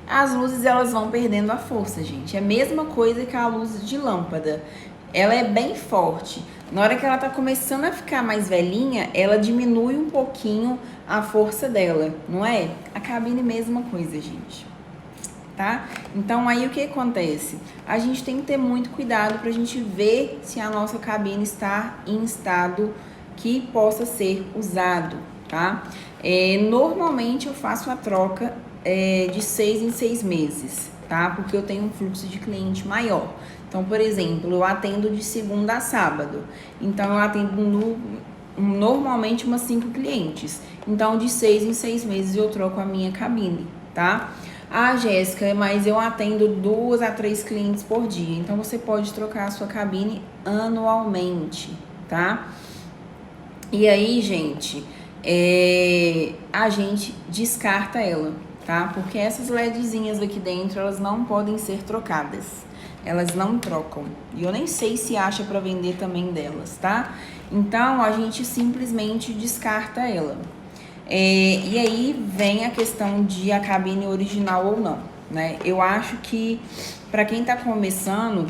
as luzes, elas vão perdendo a força, gente. É a mesma coisa que a luz de lâmpada. Ela é bem forte. Na hora que ela tá começando a ficar mais velhinha, ela diminui um pouquinho a força dela, não é? A cabine, mesma coisa, gente, tá? Então, aí o que acontece? A gente tem que ter muito cuidado pra gente ver se a nossa cabine está em estado que possa ser usado, tá? Normalmente, eu faço a troca de 6 em 6 meses, tá? Porque eu tenho um fluxo de cliente maior. Então, por exemplo, eu atendo de segunda a sábado. Então, eu atendo normalmente umas 5 clientes. Então, de 6 em 6 meses eu troco a minha cabine, tá? Ah, Jéssica, mas eu atendo 2 a 3 clientes por dia. Então, você pode trocar a sua cabine anualmente, tá? E aí, gente, a gente descarta ela, tá? Porque essas LEDzinhas aqui dentro, elas não podem ser trocadas. Elas não trocam. E eu nem sei se acha para vender também delas, tá? Então, a gente simplesmente descarta ela. E aí vem a questão de a cabine original ou não, né? Eu acho que para quem tá começando,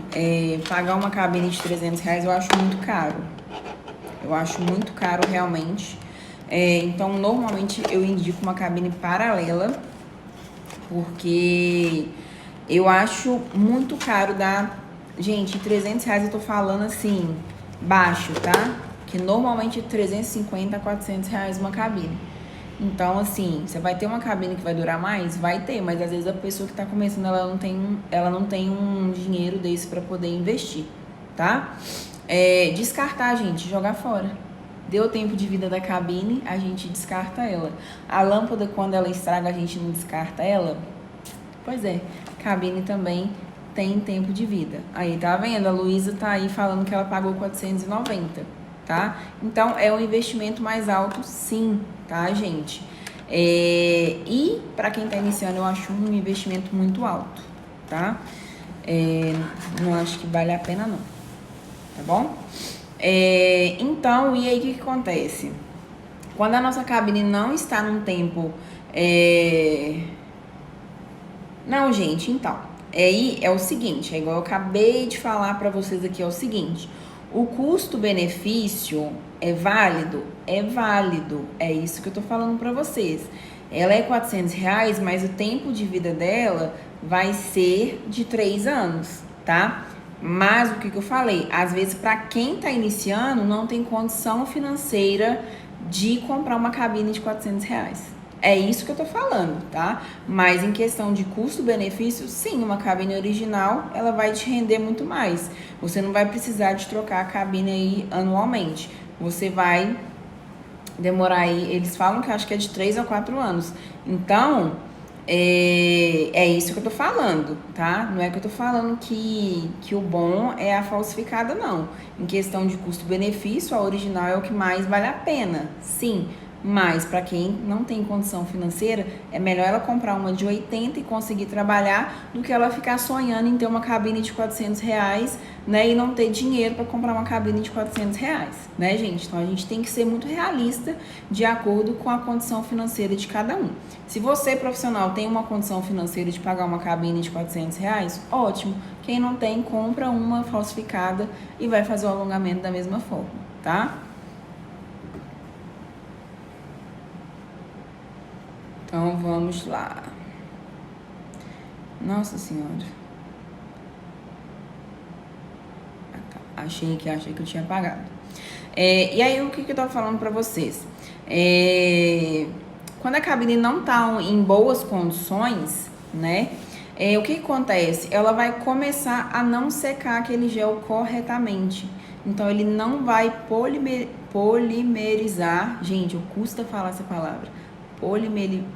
pagar uma cabine de R$300 eu acho muito caro. Eu acho muito caro realmente. Então, normalmente eu indico uma cabine paralela, porque eu acho muito caro dar... Gente, R$300 eu tô falando assim, baixo, tá? Que normalmente é R$350 a R$400 uma cabine. Então, assim, você vai ter uma cabine que vai durar mais? Vai ter, mas às vezes a pessoa que tá começando, ela não tem um dinheiro desse para poder investir, tá? Descartar, gente, jogar fora. Deu tempo de vida da cabine, a gente descarta ela. A lâmpada, quando ela estraga, a gente não descarta ela? Pois é, cabine também tem tempo de vida. Aí, tá vendo? A Luísa tá aí falando que ela pagou 490, tá? Então, é um investimento mais alto, sim, tá, gente? E para quem tá iniciando, eu acho um investimento muito alto, tá? Não acho que vale a pena, não. Tá bom? Então, e aí o que acontece? Quando a nossa cabine não está num tempo... Não, gente, então... Aí é o seguinte, é igual eu acabei de falar para vocês aqui, é o seguinte... O custo-benefício é válido? É válido. É isso que eu tô falando para vocês. Ela é R$400, mas o tempo de vida dela vai ser de 3 anos, tá? Mas o que eu falei? Às vezes, para quem tá iniciando, não tem condição financeira de comprar uma cabine de R$400. É isso que eu tô falando, tá? Mas em questão de custo-benefício, sim, uma cabine original, ela vai te render muito mais. Você não vai precisar de trocar a cabine aí anualmente. Você vai demorar aí, eles falam que acho que é de 3 a 4 anos. Então, é isso que eu tô falando, tá? Não é que eu tô falando que o bom é a falsificada, não. Em questão de custo-benefício, a original é o que mais vale a pena, sim. Mas para quem não tem condição financeira, é melhor ela comprar uma de 80 e conseguir trabalhar do que ela ficar sonhando em ter uma cabine de R$400, né? E não ter dinheiro para comprar uma cabine de R$400, né, gente? Então a gente tem que ser muito realista de acordo com a condição financeira de cada um. Se você, profissional, tem uma condição financeira de pagar uma cabine de R$400, ótimo. Quem não tem, compra uma falsificada e vai fazer o alongamento da mesma forma, tá? Então, vamos lá. Nossa Senhora. Achei que eu tinha apagado. E aí, o que eu tô falando pra vocês? Quando a cabine não tá em boas condições, né? O que acontece? Ela vai começar a não secar aquele gel corretamente. Então, ele não vai polimerizar. Gente, custa falar essa palavra. Polimerizar.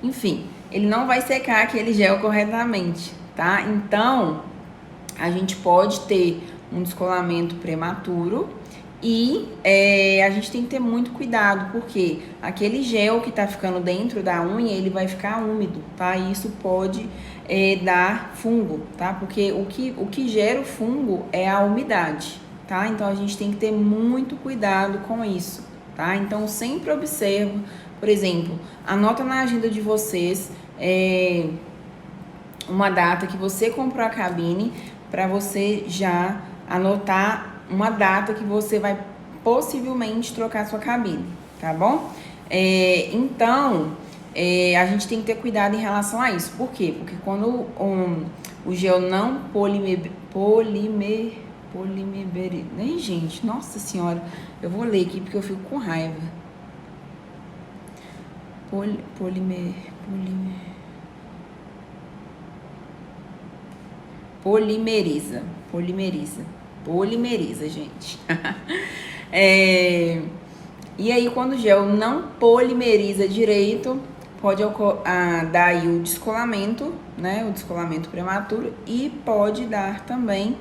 Enfim, ele não vai secar aquele gel corretamente, tá? Então, a gente pode ter um descolamento prematuro e a gente tem que ter muito cuidado, porque aquele gel que tá ficando dentro da unha, ele vai ficar úmido, tá? E isso pode dar fungo, tá? Porque o que gera o fungo é a umidade, tá? Então, a gente tem que ter muito cuidado com isso, tá? Então, sempre observa, por exemplo, anota na agenda de vocês uma data que você comprou a cabine, para você já anotar uma data que você vai possivelmente trocar sua cabine, tá bom? Então, a gente tem que ter cuidado em relação a isso. Por quê? Porque quando o gel não nem, gente, nossa senhora, eu vou ler aqui porque eu fico com raiva. Polimeriza, gente. E aí, quando o gel não polimeriza direito, pode dar aí o descolamento, né? O descolamento prematuro, e pode dar também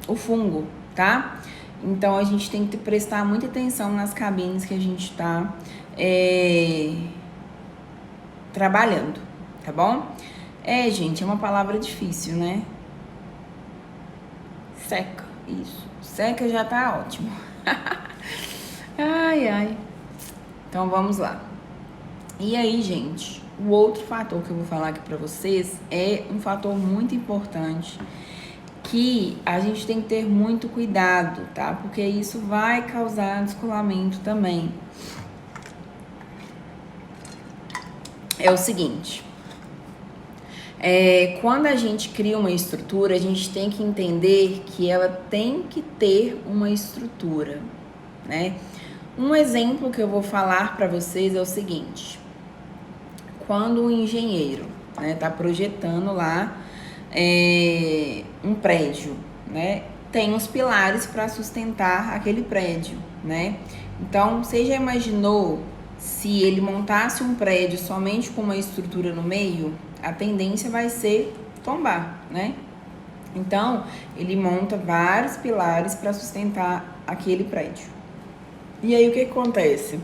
o fungo, tá? Então, a gente tem que prestar muita atenção nas cabines que a gente tá trabalhando, tá bom? Gente, é uma palavra difícil, né? Seca, isso. Seca já tá ótimo. Ai. Então, vamos lá. E aí, gente, o outro fator que eu vou falar aqui pra vocês é um fator muito importante que a gente tem que ter muito cuidado, tá? Porque isso vai causar descolamento também. É o seguinte... Quando a gente cria uma estrutura, a gente tem que entender que ela tem que ter uma estrutura, né? Um exemplo que eu vou falar para vocês é o seguinte: quando o engenheiro, né, tá projetando lá um prédio, né, tem os pilares para sustentar aquele prédio, né? Então, você já imaginou se ele montasse um prédio somente com uma estrutura no meio? A tendência vai ser tombar, né? Então, ele monta vários pilares para sustentar aquele prédio. E aí, o que acontece?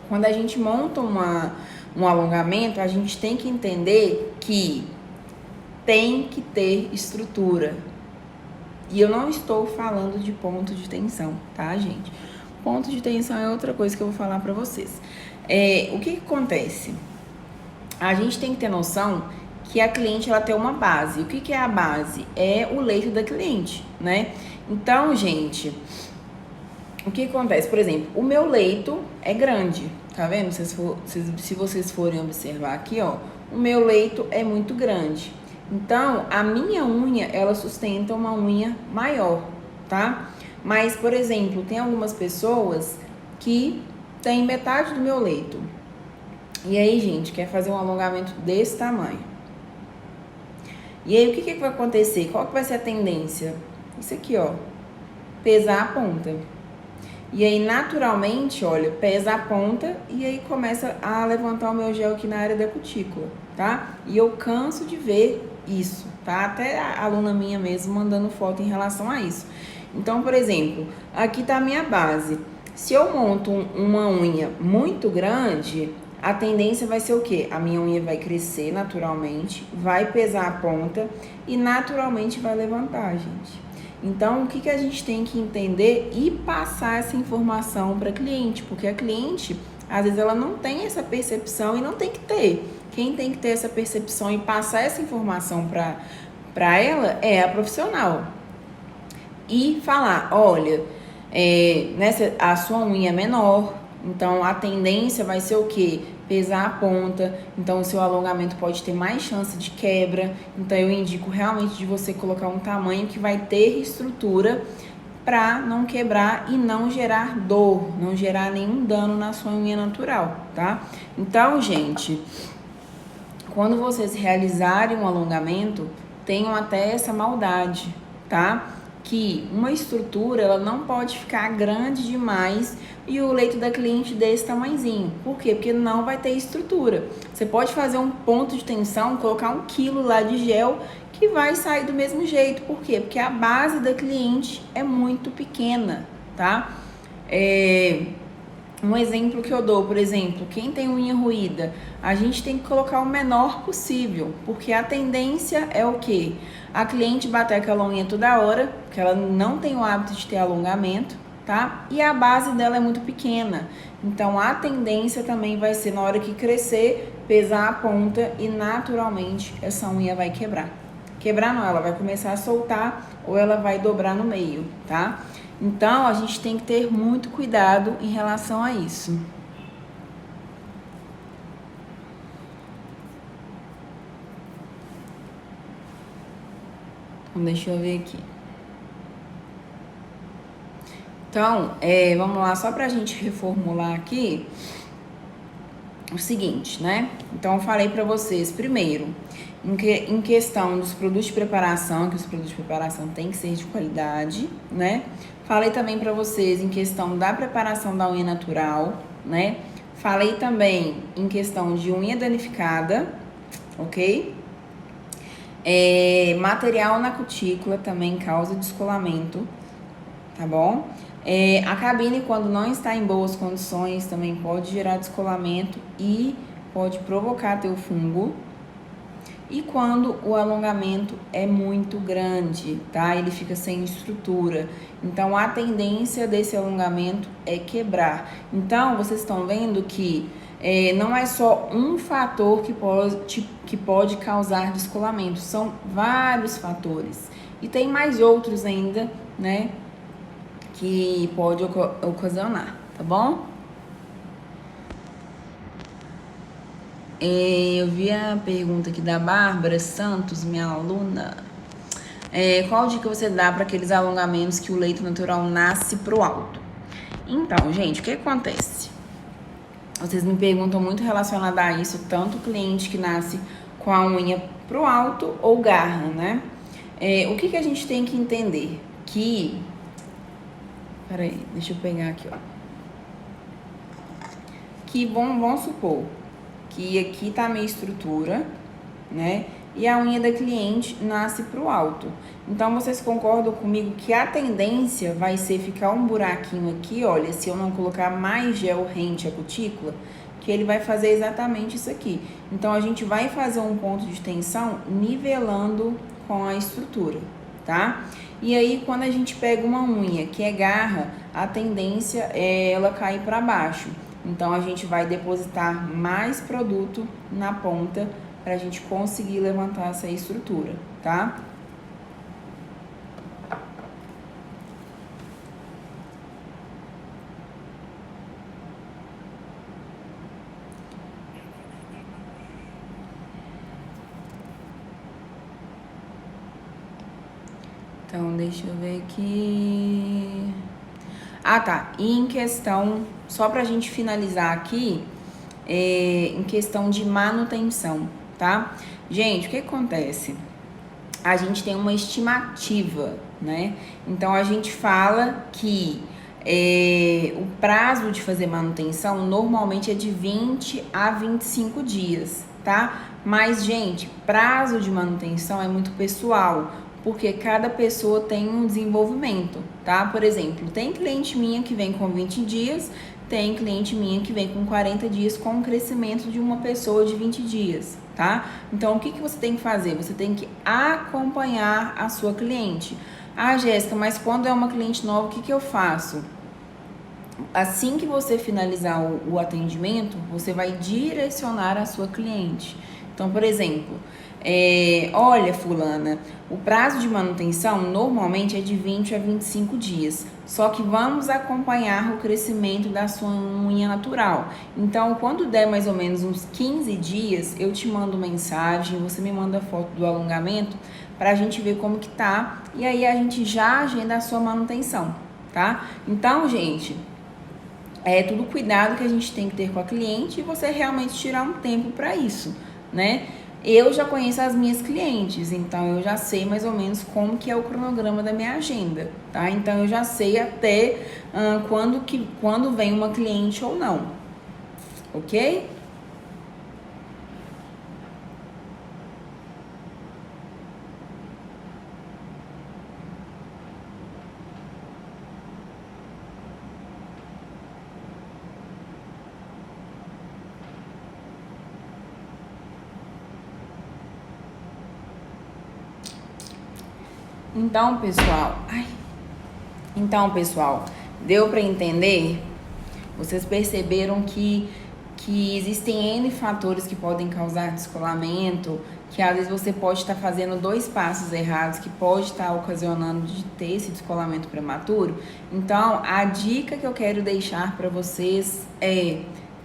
Quando a gente monta um alongamento, a gente tem que entender que tem que ter estrutura. E eu não estou falando de ponto de tensão, tá, gente? Ponto de tensão é outra coisa que eu vou falar para vocês. O que acontece? A gente tem que ter noção que a cliente ela tem uma base. O que é a base? É o leito da cliente, né? Então, gente, o que acontece? Por exemplo, o meu leito é grande, tá vendo? Se vocês forem observar aqui, ó, o meu leito é muito grande. Então, a minha unha, ela sustenta uma unha maior, tá? Mas, por exemplo, tem algumas pessoas que têm metade do meu leito. E aí, gente, quer fazer um alongamento desse tamanho. E aí, o que vai acontecer? Qual que vai ser a tendência? Isso aqui, ó, pesar a ponta. E aí, naturalmente, olha, pesa a ponta e aí começa a levantar o meu gel aqui na área da cutícula, tá? E eu canso de ver isso, tá? Até a aluna minha mesmo mandando foto em relação a isso. Então, por exemplo, aqui tá a minha base. Se eu monto uma unha muito grande, a tendência vai ser o quê? A minha unha vai crescer naturalmente, vai pesar a ponta e naturalmente vai levantar, gente. Então, o que a gente tem que entender e passar essa informação para a cliente, porque a cliente, às vezes, ela não tem essa percepção e não tem que ter. Quem tem que ter essa percepção e passar essa informação para ela é a profissional. E falar, olha, a sua unha é menor, então a tendência vai ser o quê? Pesar a ponta, então o seu alongamento pode ter mais chance de quebra. Então eu indico realmente de você colocar um tamanho que vai ter estrutura para não quebrar e não gerar dor, não gerar nenhum dano na sua unha natural, tá? Então, gente, quando vocês realizarem um alongamento, tenham até essa maldade, tá? Que uma estrutura, ela não pode ficar grande demais e o leito da cliente desse tamanhozinho. Por quê? Porque não vai ter estrutura. Você pode fazer um ponto de tensão, colocar 1 quilo lá de gel que vai sair do mesmo jeito. Por quê? Porque a base da cliente é muito pequena, tá? Um exemplo que eu dou, por exemplo, quem tem unha ruída, a gente tem que colocar o menor possível, porque a tendência é o quê? A cliente bater aquela unha toda hora, porque ela não tem o hábito de ter alongamento, tá? E a base dela é muito pequena. Então, a tendência também vai ser, na hora que crescer, pesar a ponta e, naturalmente, essa unha vai quebrar. Quebrar não, ela vai começar a soltar ou ela vai dobrar no meio, tá? Então, a gente tem que ter muito cuidado em relação a isso. Então, deixa eu ver aqui. Então, vamos lá, só pra gente reformular aqui o seguinte, né? Então, eu falei pra vocês, primeiro, em questão dos produtos de preparação, que os produtos de preparação têm que ser de qualidade, né? Falei também pra vocês em questão da preparação da unha natural, né? Falei também em questão de unha danificada, ok? Material na cutícula também causa descolamento, tá bom? A cabine, quando não está em boas condições, também pode gerar descolamento e pode provocar teu fungo. E quando o alongamento é muito grande, tá? Ele fica sem estrutura. Então, a tendência desse alongamento é quebrar. Então, vocês estão vendo que não é só um fator que pode causar descolamento. São vários fatores. E tem mais outros ainda, né? Que pode ocasionar, tá bom? Eu vi a pergunta aqui da Bárbara Santos, minha aluna. Qual dica você dá para aqueles alongamentos que o leito natural nasce pro alto? Então, gente, o que acontece? Vocês me perguntam muito relacionado a isso, tanto o cliente que nasce com a unha pro alto ou garra, né? O que a gente tem que entender? Peraí, deixa eu pegar aqui, ó. Que vamos supor que aqui tá a minha estrutura, né? E a unha da cliente nasce pro alto. Então, vocês concordam comigo que a tendência vai ser ficar um buraquinho aqui, olha, se eu não colocar mais gel rente à cutícula, que ele vai fazer exatamente isso aqui. Então, a gente vai fazer um ponto de tensão nivelando com a estrutura, tá? E aí, quando a gente pega uma unha que é garra, a tendência é ela cair para baixo. Então, a gente vai depositar mais produto na ponta para a gente conseguir levantar essa estrutura, tá? Então, deixa eu ver aqui. Ah, tá. E em questão, só pra gente finalizar aqui, em questão de manutenção, tá? Gente, o que acontece? A gente tem uma estimativa, né? Então, a gente fala que o prazo de fazer manutenção normalmente é de 20 a 25 dias, tá? Mas, gente, prazo de manutenção é muito pessoal, porque cada pessoa tem um desenvolvimento, tá? Por exemplo, tem cliente minha que vem com 20 dias, tem cliente minha que vem com 40 dias com o crescimento de uma pessoa de 20 dias, tá? Então, o que você tem que fazer? Você tem que acompanhar a sua cliente. Ah, Jéssica, mas quando é uma cliente nova, o que eu faço? Assim que você finalizar o atendimento, você vai direcionar a sua cliente. Então, por exemplo, olha, fulana, o prazo de manutenção normalmente é de 20 a 25 dias. Só que vamos acompanhar o crescimento da sua unha natural. Então, quando der mais ou menos uns 15 dias, eu te mando mensagem, você me manda foto do alongamento pra gente ver como que tá. E aí a gente já agenda a sua manutenção, tá? Então, gente, tudo cuidado que a gente tem que ter com a cliente e você realmente tirar um tempo para isso, né? Eu já conheço as minhas clientes, então eu já sei mais ou menos como que é o cronograma da minha agenda, tá? Então eu já sei até quando vem uma cliente ou não, ok? Então, pessoal, deu para entender? Vocês perceberam que existem N fatores que podem causar descolamento, que às vezes você pode estar fazendo 2 passos errados, que pode estar ocasionando de ter esse descolamento prematuro? Então, a dica que eu quero deixar para vocês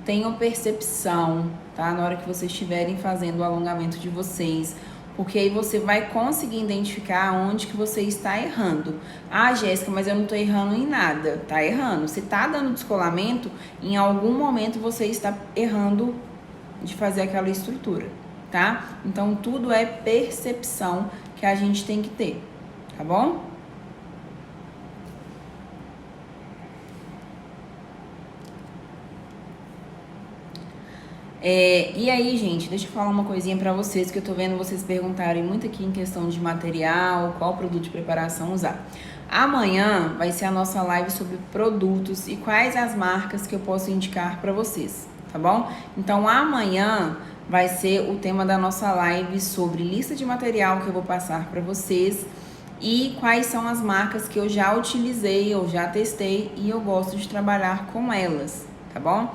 tenham percepção, tá? Na hora que vocês estiverem fazendo o alongamento de vocês, porque aí você vai conseguir identificar onde que você está errando. Ah, Jéssica, mas eu não estou errando em nada. Tá errando. Se tá dando descolamento, em algum momento você está errando de fazer aquela estrutura, tá? Então, tudo é percepção que a gente tem que ter, tá bom? E aí, gente, deixa eu falar uma coisinha pra vocês, que eu tô vendo vocês perguntarem muito aqui em questão de material, qual produto de preparação usar. Amanhã vai ser a nossa live sobre produtos e quais as marcas que eu posso indicar pra vocês, tá bom? Então, amanhã vai ser o tema da nossa live sobre lista de material que eu vou passar pra vocês e quais são as marcas que eu já utilizei, eu já testei e eu gosto de trabalhar com elas, tá bom?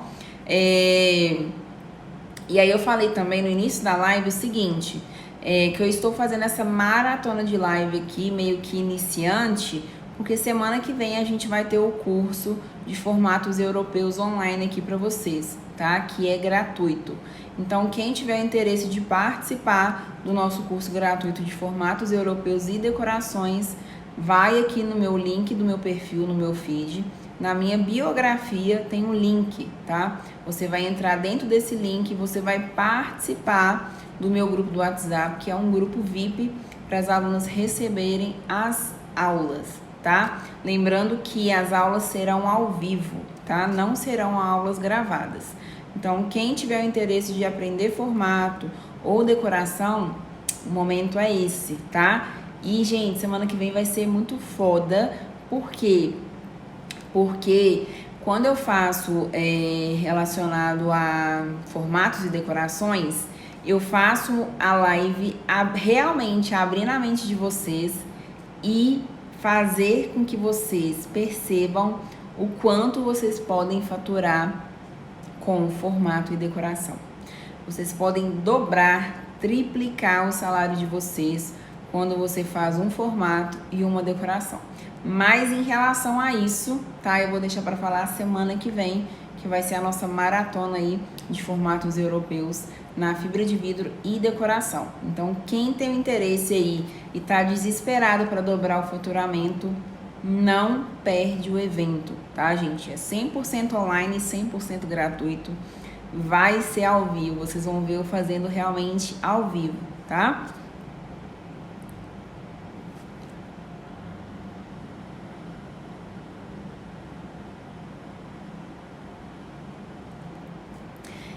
E aí eu falei também no início da live o seguinte, que eu estou fazendo essa maratona de live aqui, meio que iniciante, porque semana que vem a gente vai ter o curso de formatos europeus online aqui para vocês, tá? Que é gratuito. Então, quem tiver interesse de participar do nosso curso gratuito de formatos europeus e decorações, vai aqui no meu link do meu perfil, no meu feed. Na minha biografia tem um link, tá? Você vai entrar dentro desse link e você vai participar do meu grupo do WhatsApp, que é um grupo VIP para as alunas receberem as aulas, tá? Lembrando que as aulas serão ao vivo, tá? Não serão aulas gravadas. Então, quem tiver o interesse de aprender formato ou decoração, o momento é esse, tá? E, gente, semana que vem vai ser muito foda. Por quê? Porque quando eu faço relacionado a formatos e decorações, eu faço a live realmente abrindo a mente de vocês e fazer com que vocês percebam o quanto vocês podem faturar com formato e decoração. Vocês podem dobrar, triplicar o salário de vocês quando você faz um formato e uma decoração. Mas em relação a isso, tá? Eu vou deixar para falar semana que vem, que vai ser a nossa maratona aí de formatos europeus na fibra de vidro e decoração. Então, quem tem interesse aí e tá desesperado para dobrar o faturamento, não perde o evento, tá, gente? É 100% online, 100% gratuito. Vai ser ao vivo, vocês vão ver eu fazendo realmente ao vivo, tá?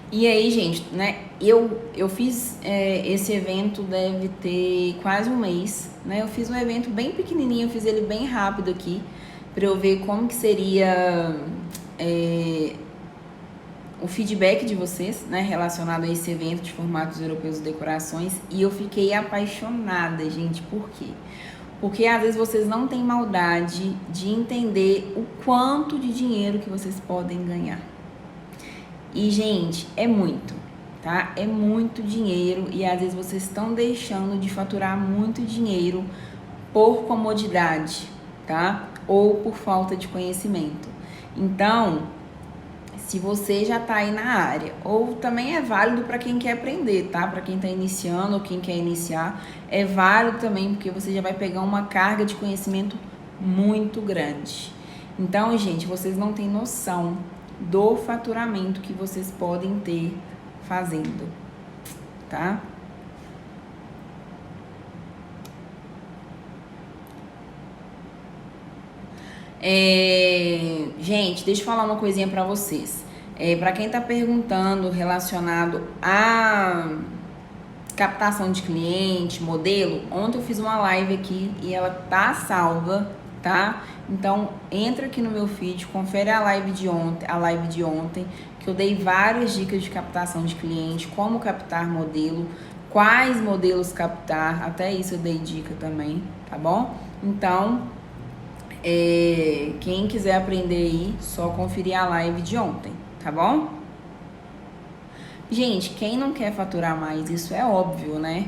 E aí, gente, né, eu fiz esse evento, deve ter quase um mês, né? Eu fiz um evento bem pequenininho, eu fiz ele bem rápido aqui, para eu ver como que seria o feedback de vocês, né, relacionado a esse evento de formatos europeus e decorações. E eu fiquei apaixonada, gente, por quê? Porque às vezes vocês não têm maldade de entender o quanto de dinheiro que vocês podem ganhar. E, gente, é muito, tá? É muito dinheiro e às vezes vocês estão deixando de faturar muito dinheiro por comodidade, tá? Ou por falta de conhecimento. Então, se você já tá aí na área, ou também é válido para quem quer aprender, tá? Para quem tá iniciando ou quem quer iniciar, é válido também porque você já vai pegar uma carga de conhecimento muito grande. Então, gente, vocês não têm noção do faturamento que vocês podem ter fazendo, tá? Gente, deixa eu falar uma coisinha pra vocês. Pra quem tá perguntando relacionado a captação de cliente, modelo, ontem eu fiz uma live aqui e ela tá salva, tá? Então, entra aqui no meu feed, confere a live de ontem, que eu dei várias dicas de captação de cliente, como captar modelo, quais modelos captar, até isso eu dei dica também, tá bom? Então, quem quiser aprender aí, só conferir a live de ontem, tá bom? Gente, quem não quer faturar mais, isso é óbvio, né?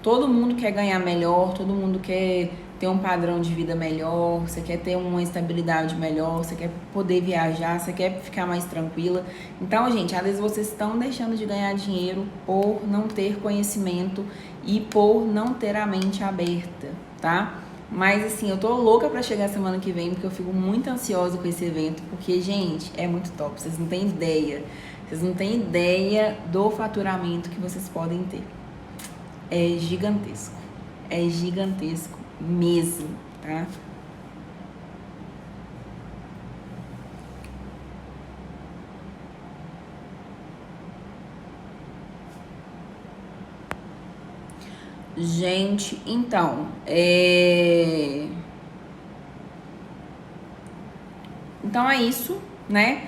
Todo mundo quer ganhar melhor, todo mundo quer ter um padrão de vida melhor, você quer ter uma estabilidade melhor, você quer poder viajar, você quer ficar mais tranquila. Então, gente, às vezes vocês estão deixando de ganhar dinheiro por não ter conhecimento e por não ter a mente aberta, tá? Mas assim, eu tô louca pra chegar semana que vem, porque eu fico muito ansiosa com esse evento, porque, gente, é muito top, vocês não têm ideia. Vocês não têm ideia do faturamento que vocês podem ter. É gigantesco mesmo, tá? Gente, então, então é isso, né?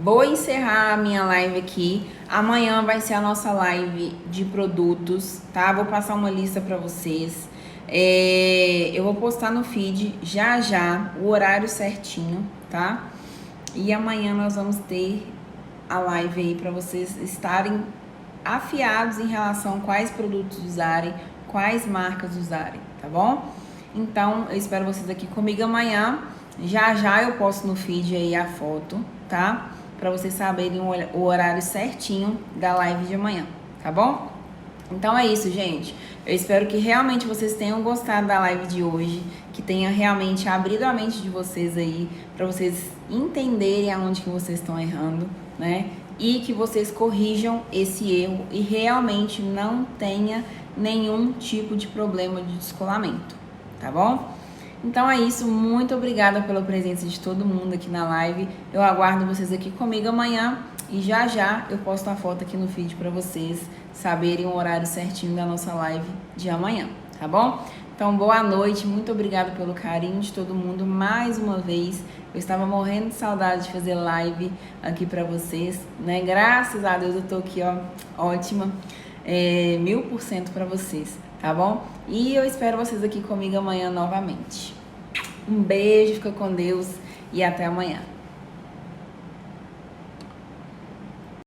Vou encerrar a minha live aqui. Amanhã vai ser a nossa live de produtos, tá? Vou passar uma lista pra vocês. Eu vou postar no feed já o horário certinho, tá? E amanhã nós vamos ter a live aí pra vocês estarem afiados em relação a quais produtos usarem, quais marcas usarem, tá bom? Então, eu espero vocês aqui comigo amanhã. Já eu posto no feed aí a foto, tá? para vocês saberem o horário certinho da live de amanhã, tá bom? Então é isso, gente. Eu espero que realmente vocês tenham gostado da live de hoje, que tenha realmente abrido a mente de vocês aí, para vocês entenderem aonde que vocês estão errando, né? E que vocês corrijam esse erro e realmente não tenha nenhum tipo de problema de descolamento, tá bom? Então é isso, muito obrigada pela presença de todo mundo aqui na live. Eu aguardo vocês aqui comigo amanhã e já já eu posto a foto aqui no feed para vocês saberem o horário certinho da nossa live de amanhã, tá bom? Então boa noite, muito obrigada pelo carinho de todo mundo mais uma vez. Eu estava morrendo de saudade de fazer live aqui para vocês, né? Graças a Deus eu tô aqui, ó, ótima, 1000% para vocês, tá bom? E eu espero vocês aqui comigo amanhã novamente. Um beijo, fica com Deus e até amanhã.